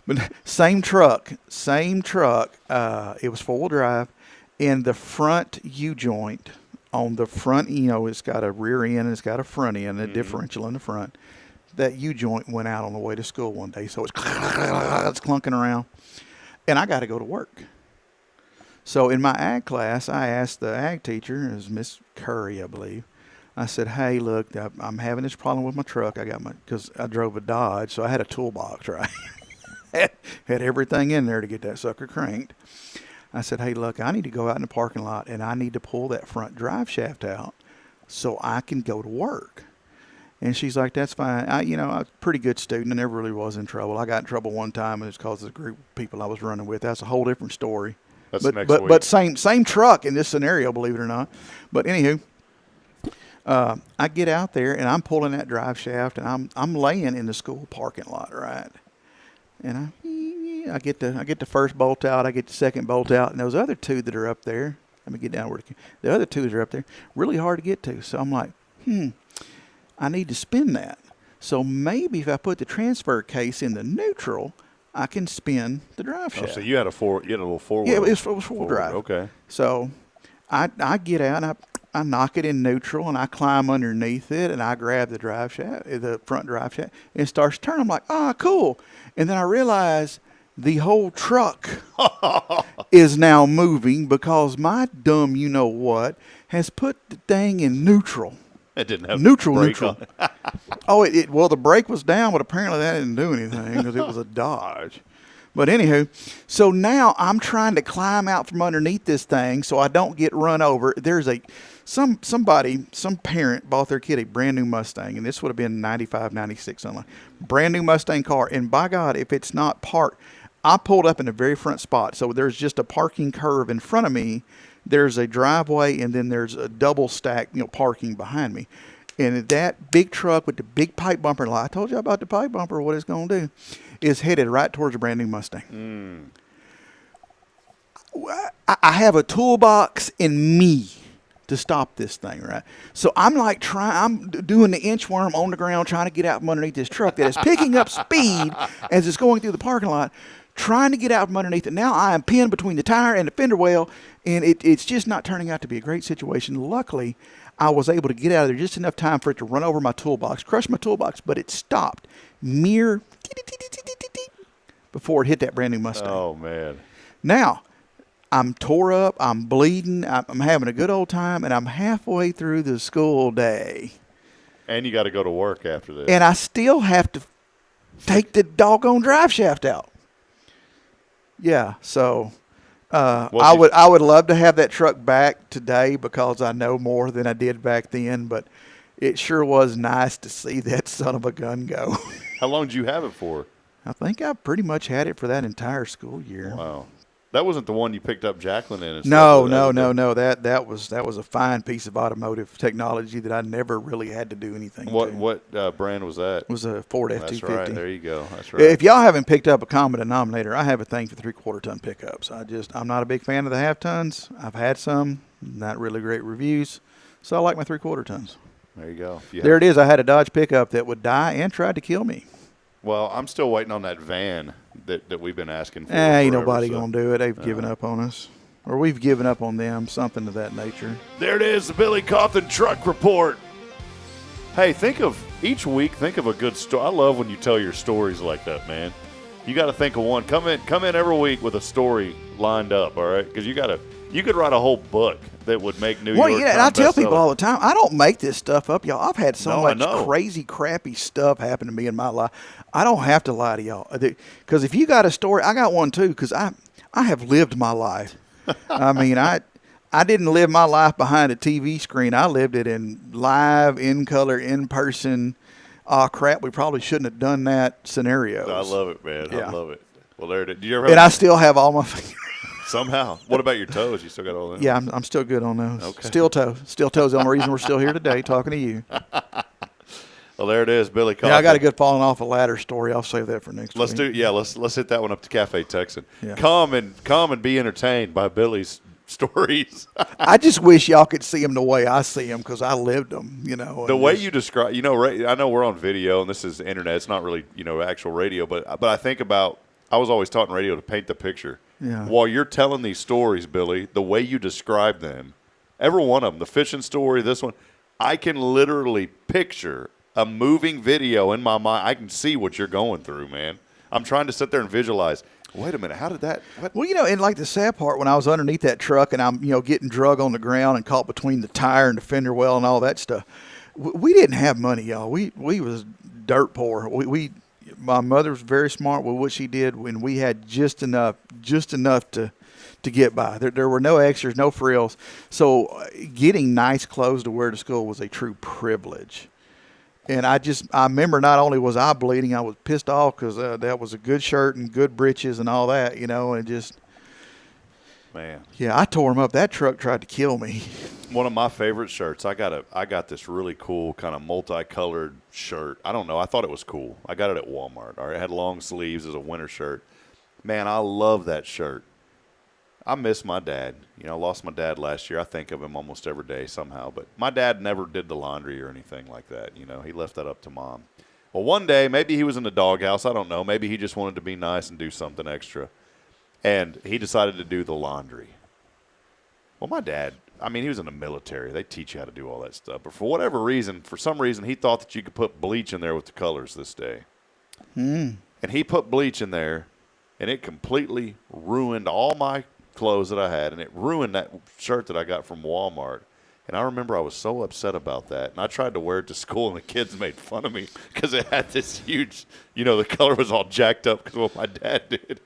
But same truck. It was 4-wheel drive, and the front U-joint on the front, it's got a rear end and it's got a front end, a differential in the front. That U-joint went out on the way to school one day, so it's clunking around, and I got to go to work. So in my ag class, I asked the ag teacher, it was Miss Curry, I believe. I said, hey, look, I'm having this problem with my truck. Because I drove a Dodge, so I had a toolbox, right? had everything in there to get that sucker cranked. I said, hey, look, I need to go out in the parking lot, and I need to pull that front drive shaft out so I can go to work. And she's like, that's fine. I was a pretty good student. I never really was in trouble. I got in trouble one time, and it's because of the group of people I was running with. That's a whole different story. That's but, next but, week. But same truck in this scenario, believe it or not. But anywho, I get out there, and I'm pulling that drive shaft, and I'm laying in the school parking lot, right? And I get the first bolt out, I get the second bolt out, and those other two that are up there, let me get down where the other two that are up there, really hard to get to. So I'm like, I need to spin that. So maybe if I put the transfer case in the neutral, I can spin the drive shaft. So you had a little four-wheel. Yeah, it was four-wheel drive. Okay. So I get out, and I knock it in neutral, and I climb underneath it, and I grab the drive shaft, the front drive shaft, and it starts turning. I'm like, cool. And then I realize the whole truck is now moving because my dumb you-know-what has put the thing in neutral. It didn't have neutral. On it. Well, the brake was down, but apparently that didn't do anything because it was a Dodge. But anywho, so now I'm trying to climb out from underneath this thing so I don't get run over. There's some parent bought their kid a brand new Mustang, and this would have been 95, 96, something like brand new Mustang car. And by God, if it's not parked, I pulled up in the very front spot. So there's just a parking curve in front of me. There's a driveway, and then there's a double stack, parking behind me. And that big truck with the big pipe bumper, I told you about the pipe bumper, what it's going to do, is headed right towards a brand new Mustang. I have a toolbox in me to stop this thing, right? So I'm doing the inchworm on the ground trying to get out from underneath this truck that is picking up speed as it's going through the parking lot, trying to get out from underneath it. Now I am pinned between the tire and the fender well, and it's just not turning out to be a great situation. Luckily, I was able to get out of there just enough time for it to run over my toolbox, crush my toolbox, but it stopped mere before it hit that brand new Mustang. Oh, man. Now, I'm tore up, I'm bleeding, I'm having a good old time, and I'm halfway through the school day. And you got to go to work after this. And I still have to take the doggone drive shaft out. Yeah, so I would love to have that truck back today because I know more than I did back then, but it sure was nice to see that son of a gun go. How long did you have it for? I think I pretty much had it for that entire school year. Wow. That wasn't the one you picked up Jacqueline in. And No. stuff. That was a fine piece of automotive technology that I never really had to do anything to. What brand was that? It was a Ford That's F-250. right. There you go. That's right. If y'all haven't picked up a common denominator, I have a thing for 3/4 ton pickups. I'm not a big fan of the half tons. I've had some, not really great reviews, so I like my 3/4 tons. There you go. There it is. I had a Dodge pickup that would die and tried to kill me. Well, I'm still waiting on that van that we've been asking for. Ain't forever, nobody so. gonna do it. They've given up on us, or we've given up on them. Something of that nature. There it is, the Billy Cauthen Truck Report. Hey, each week, think of a good story. I love when you tell your stories like that, man. You got to think of one. Come in every week with a story lined up, all right? Because you could write a whole book that would make New York Times and I tell people bestseller. all the time, I don't make this stuff up, y'all. I've had so No, I much know. crazy, crappy stuff happen to me in my life. I don't have to lie to y'all. Because if you got a story, I got one too. Because I have lived my life. I mean, I didn't live my life behind a TV screen. I lived it in live, in color, in person. Oh, crap, we probably shouldn't have done that scenarios. I love it, man. Yeah. I love it. Well, there it is. Do you ever And I still have all my fingers. somehow. What about your toes? You still got all that? Yeah, I'm still good on those. Okay. Steel toe. Steel toe's the only reason we're still here today talking to you. Well, there it is, Billy Cauthen. Yeah, I got a good falling off a ladder story. I'll save that for next week. Let's hit that one up to Cafe Texan. Yeah. Come and be entertained by Billy's stories. I just wish y'all could see them the way I see them because I lived them, you know. The and way just- you describe, I know we're on video and this is internet. It's not really, actual radio, but I think about, I was always taught in radio to paint the picture. Yeah. While you're telling these stories, Billy, the way you describe them, every one of them, the fishing story, this one, I can literally picture a moving video in my mind. I can see what you're going through, man. I'm trying to sit there and visualize. Wait a minute, how did that? What? Well, and like the sad part, when I was underneath that truck and I'm, getting drug on the ground and caught between the tire and the fender well and all that stuff, we didn't have money, y'all. We was dirt poor. My mother was very smart with what she did when we had just enough to get by. There were no extras, no frills. So getting nice clothes to wear to school was a true privilege. And I remember not only was I bleeding, I was pissed off because that was a good shirt and good breeches and all that, and just. Man. Yeah, I tore him up. That truck tried to kill me. One of my favorite shirts. I got this really cool kind of multicolored shirt. I don't know. I thought it was cool. I got it at Walmart. All right, it had long sleeves as a winter shirt. Man, I love that shirt. I miss my dad. I lost my dad last year. I think of him almost every day somehow. But my dad never did the laundry or anything like that. He left that up to Mom. Well, one day, maybe he was in the doghouse. I don't know. Maybe he just wanted to be nice and do something extra. And he decided to do the laundry. Well, my dad, he was in the military. They teach you how to do all that stuff. But for some reason, he thought that you could put bleach in there with the colors this day. And he put bleach in there, and it completely ruined all my clothes that I had, and it ruined that shirt that I got from Walmart. And I remember I was so upset about that. And I tried to wear it to school, and the kids made fun of me because it had this huge, the color was all jacked up because of what my dad did.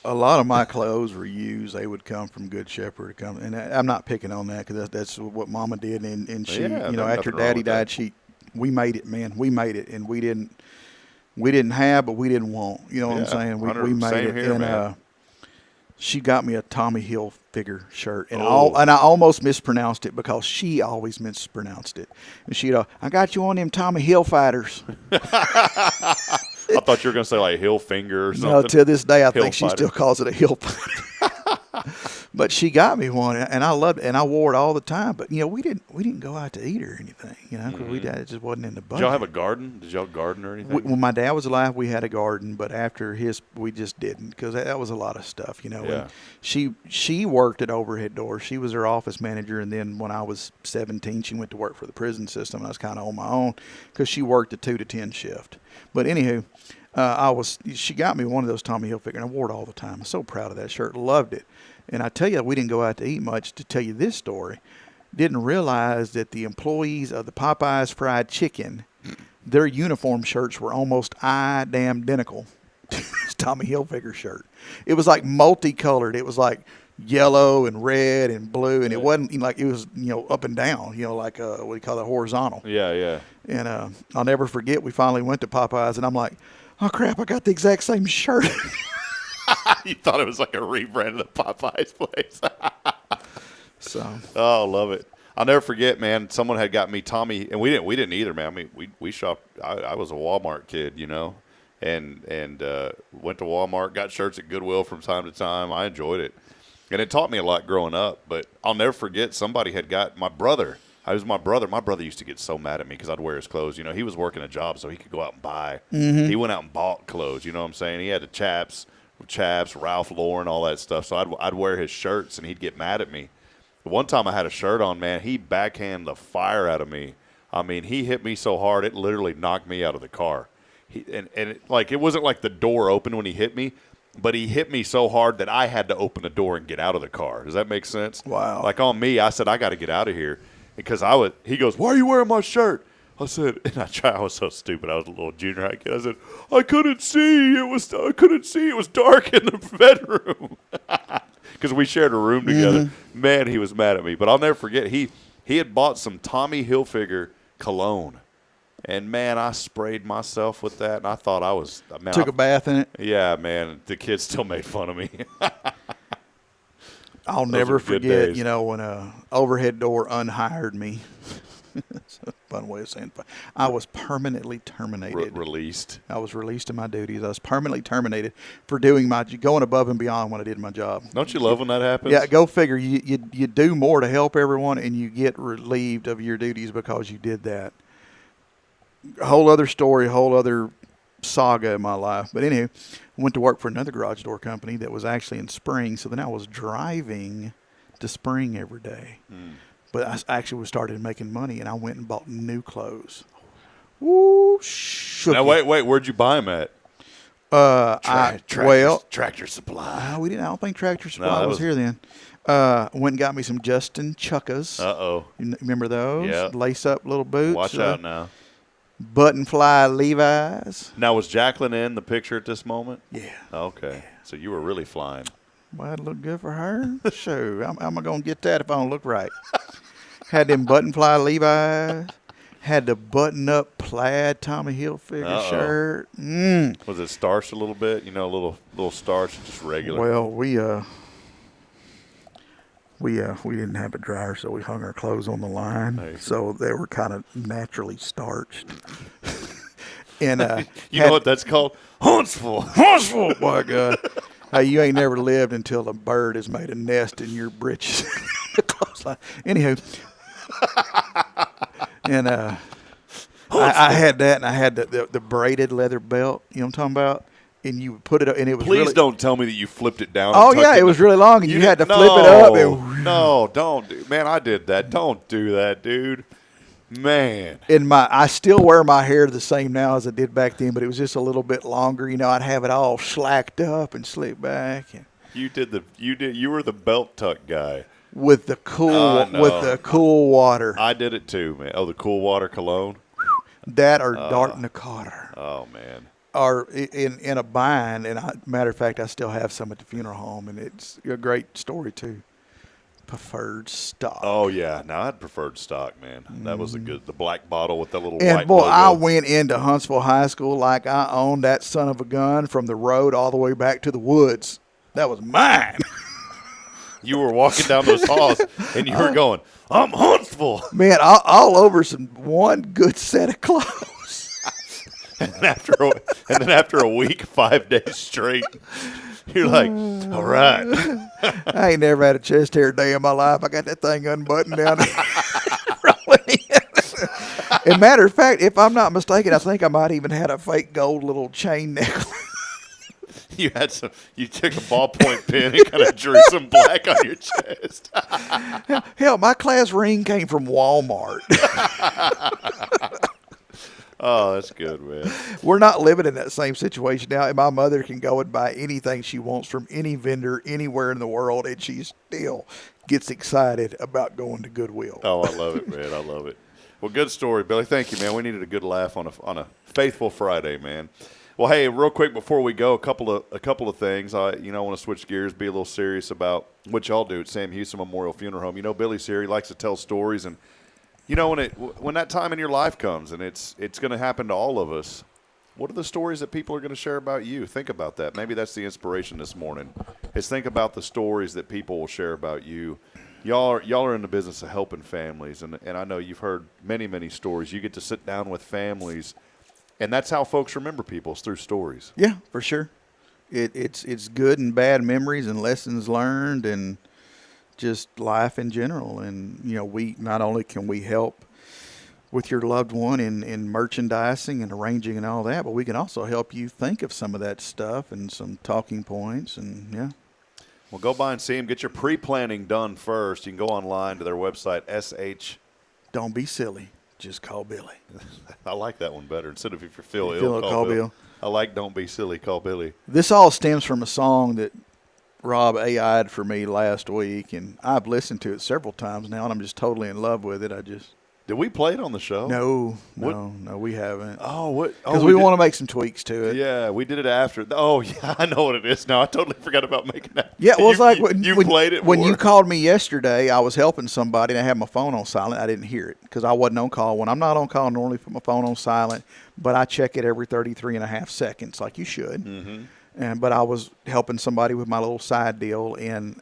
A lot of my clothes were used. They would come from Good Shepherd. And I'm not picking on that because that's what Mama did. And she, Yeah, there's after nothing wrong Daddy with that. died, we made it, man. We made it, and we didn't have, but we didn't want. You know what I'm Yeah, saying? We 100% made same it, here, and man. she got me a Tommy Hilfiger shirt, and Oh. I almost mispronounced it because she always mispronounced it. And she'd, I got you on them Tommy Hilfighters. I thought you were going to say like Hill Finger or something. No, to this day, I Hill think she fighter. still calls it a hill fighter. But she got me one, and I loved it, and I wore it all the time. But we didn't go out to eat or anything, because it just wasn't in the budget. Did y'all have a garden? Did y'all garden or anything? When my dad was alive, we had a garden, but after we just didn't, because that was a lot of stuff, Yeah. And she worked at Overhead Doors. She was their office manager, and then when I was 17, she went to work for the prison system, and I was kind of on my own because she worked a 2 to 10 shift. But anywho, she got me one of those Tommy Hilfiger, and I wore it all the time. I'm so proud of that shirt. Loved it. And I tell you, we didn't go out to eat much. To tell you this story, didn't realize that the employees of the Popeyes Fried Chicken, their uniform shirts were almost identical to this Tommy Hilfiger shirt. It was like multicolored. It was like yellow and red and blue, and it wasn't like it was up and down. Like what do you call it, horizontal. Yeah. And I'll never forget. We finally went to Popeyes, and I'm like, oh crap, I got the exact same shirt. You thought it was like a rebrand of the Popeyes place. So Oh, love it. I'll never forget, man. Someone had got me Tommy, and we didn't either, man. I mean, we shopped. I was a Walmart kid, you know, and went to Walmart, got shirts at Goodwill from time to time. I enjoyed it, and it taught me a lot growing up. But I'll never forget, somebody had got my brother. I was my brother. My brother used to get so mad at me because I'd wear his clothes. You know, he was working a job so he could go out and buy. Mm-hmm. He went out and bought clothes. You know what I'm saying? He had the Chaps, Ralph Lauren, all that stuff. So I'd wear his shirts, and he'd get mad at me. One time I had a shirt on, man. He backhanded the fire out of me. I mean, he hit me so hard it literally knocked me out of the car. It wasn't like the door opened when he hit me, but he hit me so hard that I had to open the door and get out of the car. Does that make sense? Wow. Like on me, I said I got to get out of here because he goes, "Why are you wearing my shirt?" I said, and I was so stupid. I was a little junior high kid. I said, I couldn't see. It was dark in the bedroom. Because we shared a room together. Mm-hmm. Man, he was mad at me. But I'll never forget, he had bought some Tommy Hilfiger cologne. And, man, I sprayed myself with that, and I thought I was – took a bath in it. Yeah, man. The kids still made fun of me. I'll Those never were good forget, days. you know, when a overhead door unhired me. That's a fun way of saying it. I was permanently terminated. Released. I was released to my duties. I was permanently terminated for going above and beyond when I did my job. Don't you love when that happens? Yeah, go figure. You do more to help everyone, and you get relieved of your duties because you did that. A whole other story, a whole other saga in my life. But anyway, I went to work for another garage door company that was actually in Spring. So then I was driving to Spring every day. But I actually started making money, and I went and bought new clothes. Woo, shook Now, me. wait. Where'd you buy them at? Tractor Supply. we didn't. I don't think Tractor Supply that was was- here then. Went and got me some Justin Chuckas. Uh-oh. You remember those? Yeah. Lace up little boots. Watch out now. Button fly Levi's. Now, was Jacqueline in the picture at this moment? Yeah. Okay. So you were really flying. Well, it looked good for her. Sure. How am I going to get that if I don't look right? Had them button fly Levi's. Had the button up plaid Tommy Hilfiger shirt. Was it starched a little bit? You know, a little starched, just regular. Well, we didn't have a dryer, so we hung our clothes on the line. Nice. So they were kind of naturally starched. And you know what that's called? Huntsville. Huntsville, my God. Hey, you ain't never lived until a bird has made a nest in your britches. Clothesline. Anywho. And I had that, and I had the braided leather belt. You know what I'm talking about? And you would put it up, and it was Please really, don't tell me that you flipped it down. Oh and tucked yeah, it was really long, and you had to didn't- flip it up. And, No, don't. Man, I did that. Don't do that, dude. Man. I still wear my hair the same now as I did back then, but it was just a little bit longer. You know, I'd have it all slacked up and slicked back. And You were the belt tuck guy. with the cool water. I did it too, man. Oh, the cool water cologne. That or Dark Nakata. Oh man. Or in a bind, and matter of fact, I still have some at the funeral home, and it's a great story too. Preferred stock. Oh yeah. Now I'd preferred stock, man. That was the black bottle with that little And white boy, logo. I went into Huntsville High School like I owned that son of a gun from the road all the way back to the woods. That was mine. You were walking down those halls, and you were going, "I'm Huntsville." Man, all over one good set of clothes. And then after a week, 5 days straight, you're like, "All right." I ain't never had a chest hair day in my life. I got that thing unbuttoned down there. Rolling in. And matter of fact, if I'm not mistaken, I think I might even had a fake gold little chain necklace. You took a ballpoint pen and kind of drew some black on your chest. Hell, my class ring came from Walmart. Oh, that's good, man. We're not living in that same situation now. And my mother can go and buy anything she wants from any vendor anywhere in the world, and she still gets excited about going to Goodwill. Oh, I love it, man. I love it. Well, good story, Billy. Thank you, man. We needed a good laugh on a faithful Friday, man. Well, hey, real quick before we go, a couple of things. I want to switch gears, be a little serious about what y'all do at Sam Houston Memorial Funeral Home. You know, Billy's here. He likes to tell stories, and you know when that time in your life comes, and it's going to happen to all of us. What are the stories that people are going to share about you? Think about that. Maybe that's the inspiration this morning. Is think about the stories that people will share about you. Y'all are in the business of helping families, and I know you've heard many, many stories. You get to sit down with families, and that's how folks remember people, is through stories. Yeah, for sure. It's good and bad memories and lessons learned and just life in general. And, we not only can we help with your loved one in merchandising and arranging and all that, but we can also help you think of some of that stuff and some talking points. And, yeah. Well, go by and see them. Get your pre-planning done first. You can go online to their website, Don't be silly. Just call Billy. I like that one better. Instead of if you feel ill, call Bill. I like don't be silly, call Billy. This all stems from a song that Rob AI'd for me last week, and I've listened to it several times now, and I'm just totally in love with it. Did we play it on the show? No, we haven't. Oh, what? Because we want to make some tweaks to it. Yeah, we did it after. Oh, yeah, I know what it is now. I totally forgot about making that. Yeah, well, it's like when you played it. When you called me yesterday, I was helping somebody, and I had my phone on silent. I didn't hear it because I wasn't on call. When I'm not on call, I normally put my phone on silent, but I check it every 33 and a half seconds, like you should. Mm-hmm. But I was helping somebody with my little side deal, and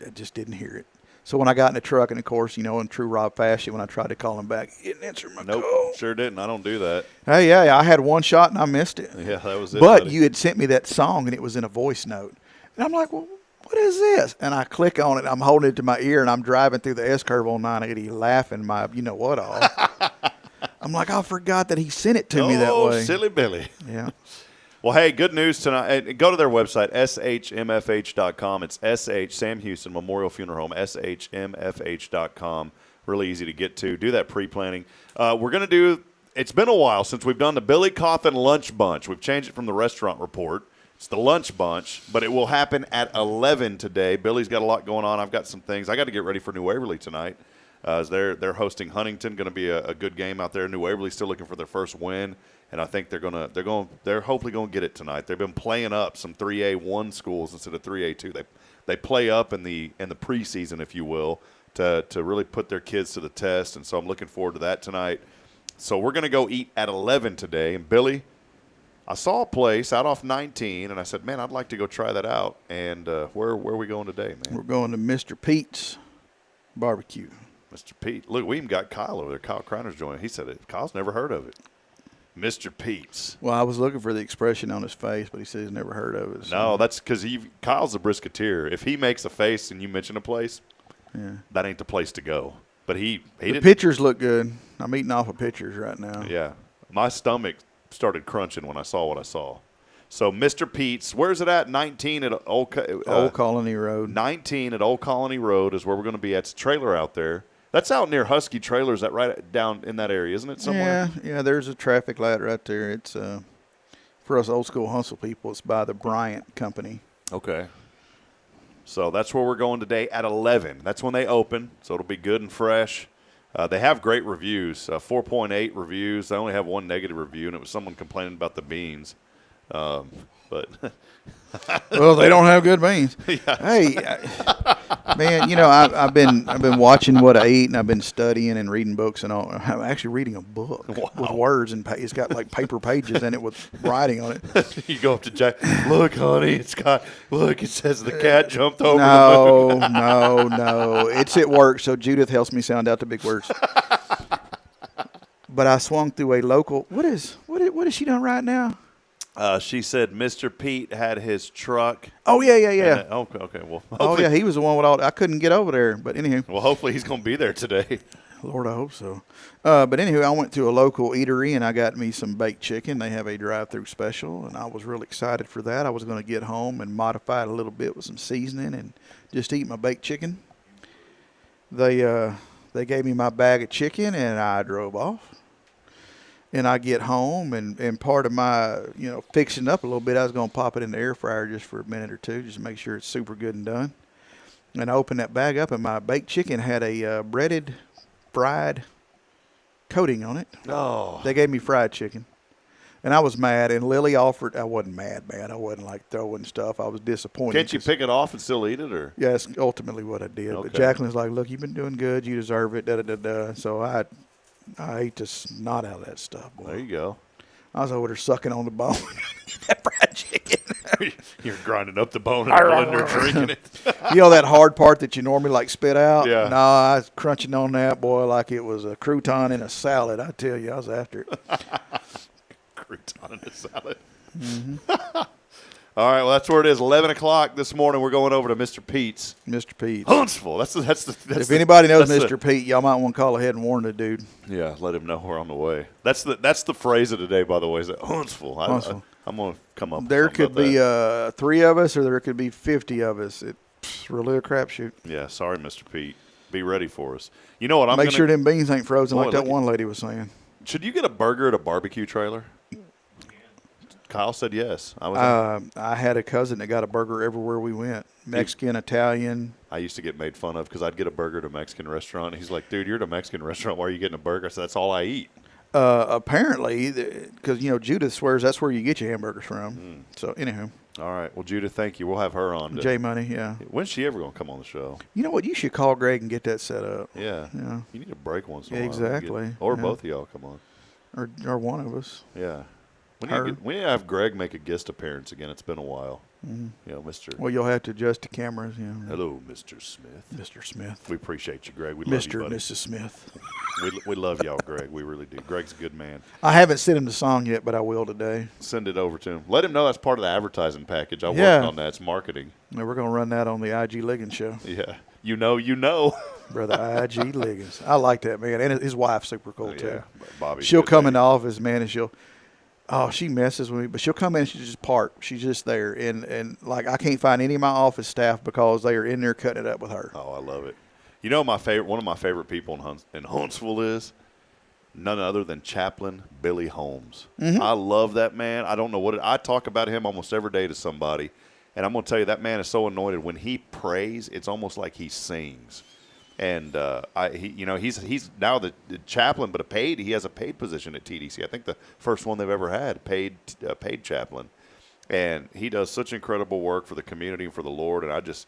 I just didn't hear it. So when I got in the truck, and of course, in true Rob fashion, when I tried to call him back, he didn't answer my call. Sure didn't. I don't do that. Hey, yeah, I had one shot and I missed it. Yeah, that was it. But buddy. you had sent me that song, and it was in a voice note. And I'm like, well, what is this? And I click on it. I'm holding it to my ear, and I'm driving through the S-curve on 980 laughing my you-know-what all. I'm like, I forgot that he sent it to me that way. Oh, silly Billy. Yeah. Well, hey, good news tonight. Go to their website, SHMFH.com. It's Sam Houston Memorial Funeral Home, SHMFH.com. Really easy to get to. Do that pre-planning. We're going to do – it's been a while since we've done the Billy Cauthen Lunch Bunch. We've changed it from the restaurant report. It's the Lunch Bunch, but it will happen at 11 today. Billy's got a lot going on. I've got some things. I got to get ready for New Waverly tonight. As they're hosting Huntington, going to be a good game out there. New Waverly's still looking for their first win. And I think they're hopefully going to get it tonight. They've been playing up some 3A1 schools instead of 3A2. They play up in the preseason, if you will, to really put their kids to the test. And so I'm looking forward to that tonight. So we're going to go eat at 11 today. And Billy, I saw a place out off 19, and I said, man, I'd like to go try that out. And where are we going today, man? We're going to Mr. Pete's Barbecue. Mr. Pete. Look, we even got Kyle over there. Kyle Kreiner's joining. He said it. Kyle's never heard of it. Mr. Pete's. Well, I was looking for the expression on his face, but he says he's never heard of it. So. No, that's because Kyle's a brisketeer. If he makes a face and you mention a place, that ain't the place to go. But the pictures look good. I'm eating off of pictures right now. Yeah. My stomach started crunching when I saw what I saw. So, Mr. Pete's, where's it at? 19 at Old Colony Road. 19 at Old Colony Road is where we're going to be. It's a trailer out there. That's out near Husky Trailers, that right down in that area, isn't it, somewhere? Yeah, there's a traffic light right there. It's for us old school Huntsville people, it's by the Bryant Company. Okay. So that's where we're going today at 11. That's when they open, so it'll be good and fresh. They have great reviews, 4.8 reviews. They only have one negative review, and it was someone complaining about the beans. But well, they don't have good beans. Yeah. Hey, man, I've been watching what I eat, and I've been studying and reading books and all. I'm actually reading a book with words, and it's got like paper pages in it with writing on it. You go up to Jack. Look, honey, it says the cat jumped over. No, it's at work. So Judith helps me sound out the big words. But I swung through a local. What is she doing right now? She said Mr. Pete had his truck. Oh, yeah. Okay, well. Oh, yeah, he was the one with all – I couldn't get over there, but anywho. Well, hopefully he's going to be there today. Lord, I hope so. But anywho, I went to a local eatery, and I got me some baked chicken. They have a drive-through special, and I was really excited for that. I was going to get home and modify it a little bit with some seasoning and just eat my baked chicken. They gave me my bag of chicken, and I drove off. And I get home, and part of my, fixing up a little bit, I was going to pop it in the air fryer just for a minute or two, just to make sure it's super good and done. And I opened that bag up, and my baked chicken had a breaded, fried coating on it. Oh. They gave me fried chicken. And I was mad, and Lily offered – I wasn't mad. I wasn't, like, throwing stuff. I was disappointed. Can't you pick it off and still eat it? Or? Yeah, that's ultimately what I did. Okay. But Jacqueline's like, look, you've been doing good. You deserve it, da-da-da-da. So I ate the snot out of that stuff, boy. There you go. I was over there sucking on the bone. That fried chicken. You're grinding up the bone in the blender, drinking it. You know that hard part that you normally like spit out? Yeah. No, I was crunching on that, boy, like it was a crouton in a salad. I tell you, I was after it. Crouton in a salad. Mm-hmm. All right, well, that's where it is. 11 o'clock this morning. We're going over to Mr. Pete's. Mr. Pete. Huntsville. If anybody knows Mr. Pete, y'all might want to call ahead and warn the dude. Yeah, let him know we're on the way. That's the phrase of the day, by the way, is that Huntsville. Huntsville. I'm going to come up with There something could about be 3 of us or there could be 50 of us. It's really a crapshoot. Yeah, sorry, Mr. Pete. Be ready for us. You know what I'm Make sure them beans ain't frozen Boy, like that look at- one lady was saying. Should you get a burger at a barbecue trailer? Kyle said yes. I had a cousin that got a burger everywhere we went. Mexican, Italian. I used to get made fun of because I'd get a burger at a Mexican restaurant. He's like, dude, you're at a Mexican restaurant. Why are you getting a burger? I said, that's all I eat. Apparently, because, Judith swears that's where you get your hamburgers from. So, anyhow. All right. Well, Judith, thank you. We'll have her on. J Money, yeah. When's she ever going to come on the show? You know what? You should call Greg and get that set up. Yeah. Yeah. You need a break once in a Yeah, while. exactly. Or Yeah. both of y'all come on. Or one of us. Yeah. Her. We need to have Greg make a guest appearance again. It's been a while. Mr. Well, you'll have to adjust the cameras, Hello, Mr. Smith. Mr. Smith. We appreciate you, Greg. We love Mr. you, and buddy. Mrs. Smith. We love y'all, Greg. We really do. Greg's a good man. I haven't sent him the song yet, but I will today. Send it over to him. Let him know that's part of the advertising package. I Yeah. worked on that. It's marketing. And we're going to run that on the IG Liggins show. Yeah. You know. Brother IG Liggins. I like that, man. And his wife's super cool, too. Yeah. Bobby. She'll come in the office, man, and she messes with me, but she'll come in and she's just parked. She's just there. And like, I can't find any of my office staff because they are in there cutting it up with her. Oh, I love it. You know, one of my favorite people in Huntsville is none other than Chaplain Billy Holmes. I love that man. I don't know I talk about him almost every day to somebody, and I'm going to tell you, that man is so anointed. When he prays, it's almost like he sings. And he's now the chaplain, but he has a paid position at TDC. I think the first one they've ever had, paid chaplain. And he does such incredible work for the community and for the Lord. And I just,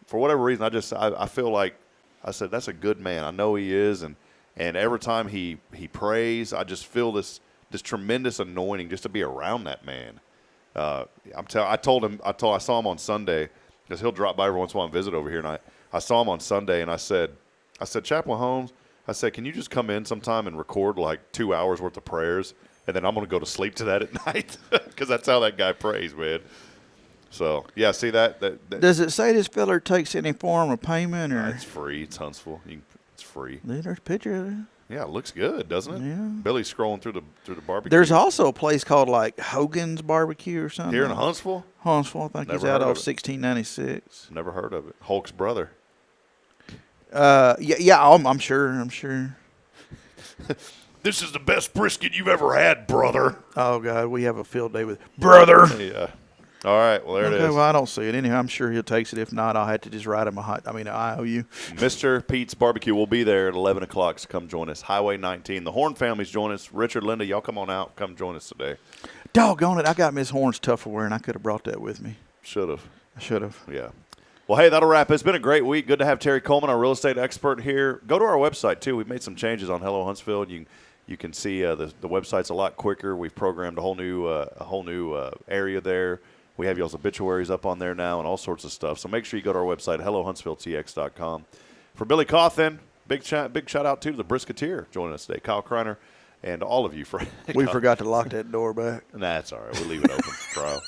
for whatever reason, I feel like, I said, that's a good man. I know he is. And every time he prays, I just feel this tremendous anointing just to be around that man. I saw him on Sunday because he'll drop by every once in a while and visit over here. And I saw him on Sunday, and I said, Chaplain Holmes, I said, can you just come in sometime and record like 2 hours worth of prayers, and then I'm going to go to sleep to that at night because that's how that guy prays, man. So, yeah, see that Does it say this fella takes any form of payment? Or it's free. It's Huntsville. It's free. There's a picture of it. Yeah, it looks good, doesn't it? Yeah. Billy's scrolling through the barbecue. There's also a place called like Hogan's Barbecue or something. Here in Huntsville? Huntsville, I think he's Never out heard off of it. 1696. Never heard of it. Hulk's brother. I'm sure. This is the best brisket you've ever had, brother. Oh God, we have a field day with brother. Yeah. All right, well, there it Okay, is. well, I don't see it. Anyhow, I'm sure he'll take it. If not, I'll have to just write him an IOU. Mr. Pete's Barbecue will be there at 11 o'clock, so come join us. Highway 19. The Horn family's join us. Richard, Linda, y'all come on out. Come join us today. Doggone it, I got Miss Horn's Tupperware, and I could have brought that with me. Should have. I should have. Yeah. Well, hey, that'll wrap it. It's been a great week. Good to have Terri Coleman, our real estate expert here. Go to our website, too. We've made some changes on Hello Huntsville. You can see the website's a lot quicker. We've programmed a whole new area there. We have y'all's obituaries up on there now and all sorts of stuff. So make sure you go to our website, hellohuntsvilletx.com. For Billy Cauthen, big shout out to the Brisketeer joining us today, Kyle Kreiner, and all of you. We forgot to lock that door back. That's all right. We'll leave it open for trial.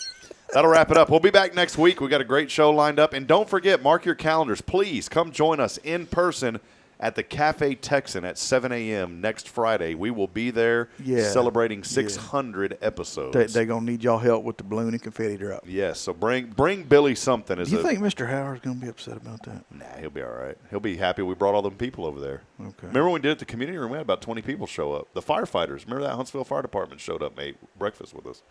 That'll wrap it up. We'll be back next week. We got a great show lined up. And don't forget, mark your calendars. Please come join us in person at the Cafe Texan at 7 a.m. next Friday. We will be there celebrating 600 episodes. They're going to need y'all help with the balloon and confetti drop. Yes, so bring Billy something. Do you think Mr. Howard's going to be upset about that? Nah, he'll be all right. He'll be happy we brought all them people over there. Okay. Remember when we did it at the community room? We had about 20 people show up. The firefighters, remember that Huntsville Fire Department showed up and ate breakfast with us.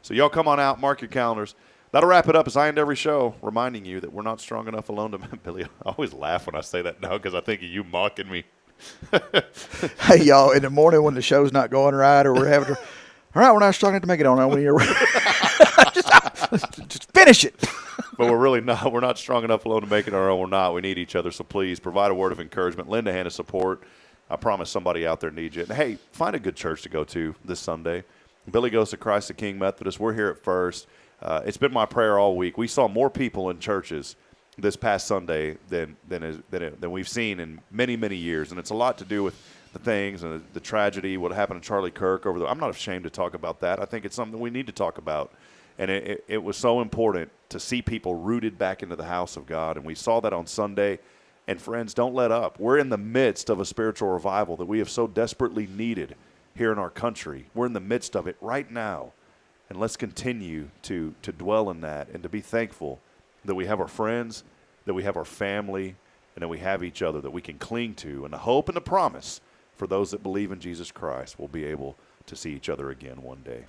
So y'all come on out, mark your calendars. That'll wrap it up as I end every show, reminding you that we're not strong enough alone to – Billy, I always laugh when I say that now because I think of you mocking me. Hey, y'all, in the morning when the show's not going right or we're having to – all right, we're not strong enough to make it on that one. Just finish it. But we're really not. We're not strong enough alone to make it our own. We're not. We need each other. So please provide a word of encouragement. Lend a hand of support. I promise somebody out there needs you. And, hey, find a good church to go to this Sunday. Billy goes to Christ the King Methodist. We're here at First. It's been my prayer all week. We saw more people in churches this past Sunday than we've seen in many, many years. And it's a lot to do with the things and the tragedy, what happened to Charlie Kirk over there. I'm not ashamed to talk about that. I think it's something we need to talk about. And it was so important to see people rooted back into the house of God. And we saw that on Sunday. And friends, don't let up. We're in the midst of a spiritual revival that we have so desperately needed here in our country. We're in the midst of it right now. And let's continue to dwell in that and to be thankful that we have our friends, that we have our family, and that we have each other that we can cling to. And the hope and the promise for those that believe in Jesus Christ will be able to see each other again one day.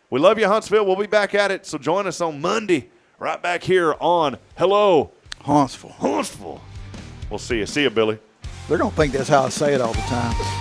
We love you, Huntsville. We'll be back at it. So join us on Monday right back here on Hello Huntsville. Huntsville. We'll see you. See you, Billy. They're going to think that's how I say it all the time.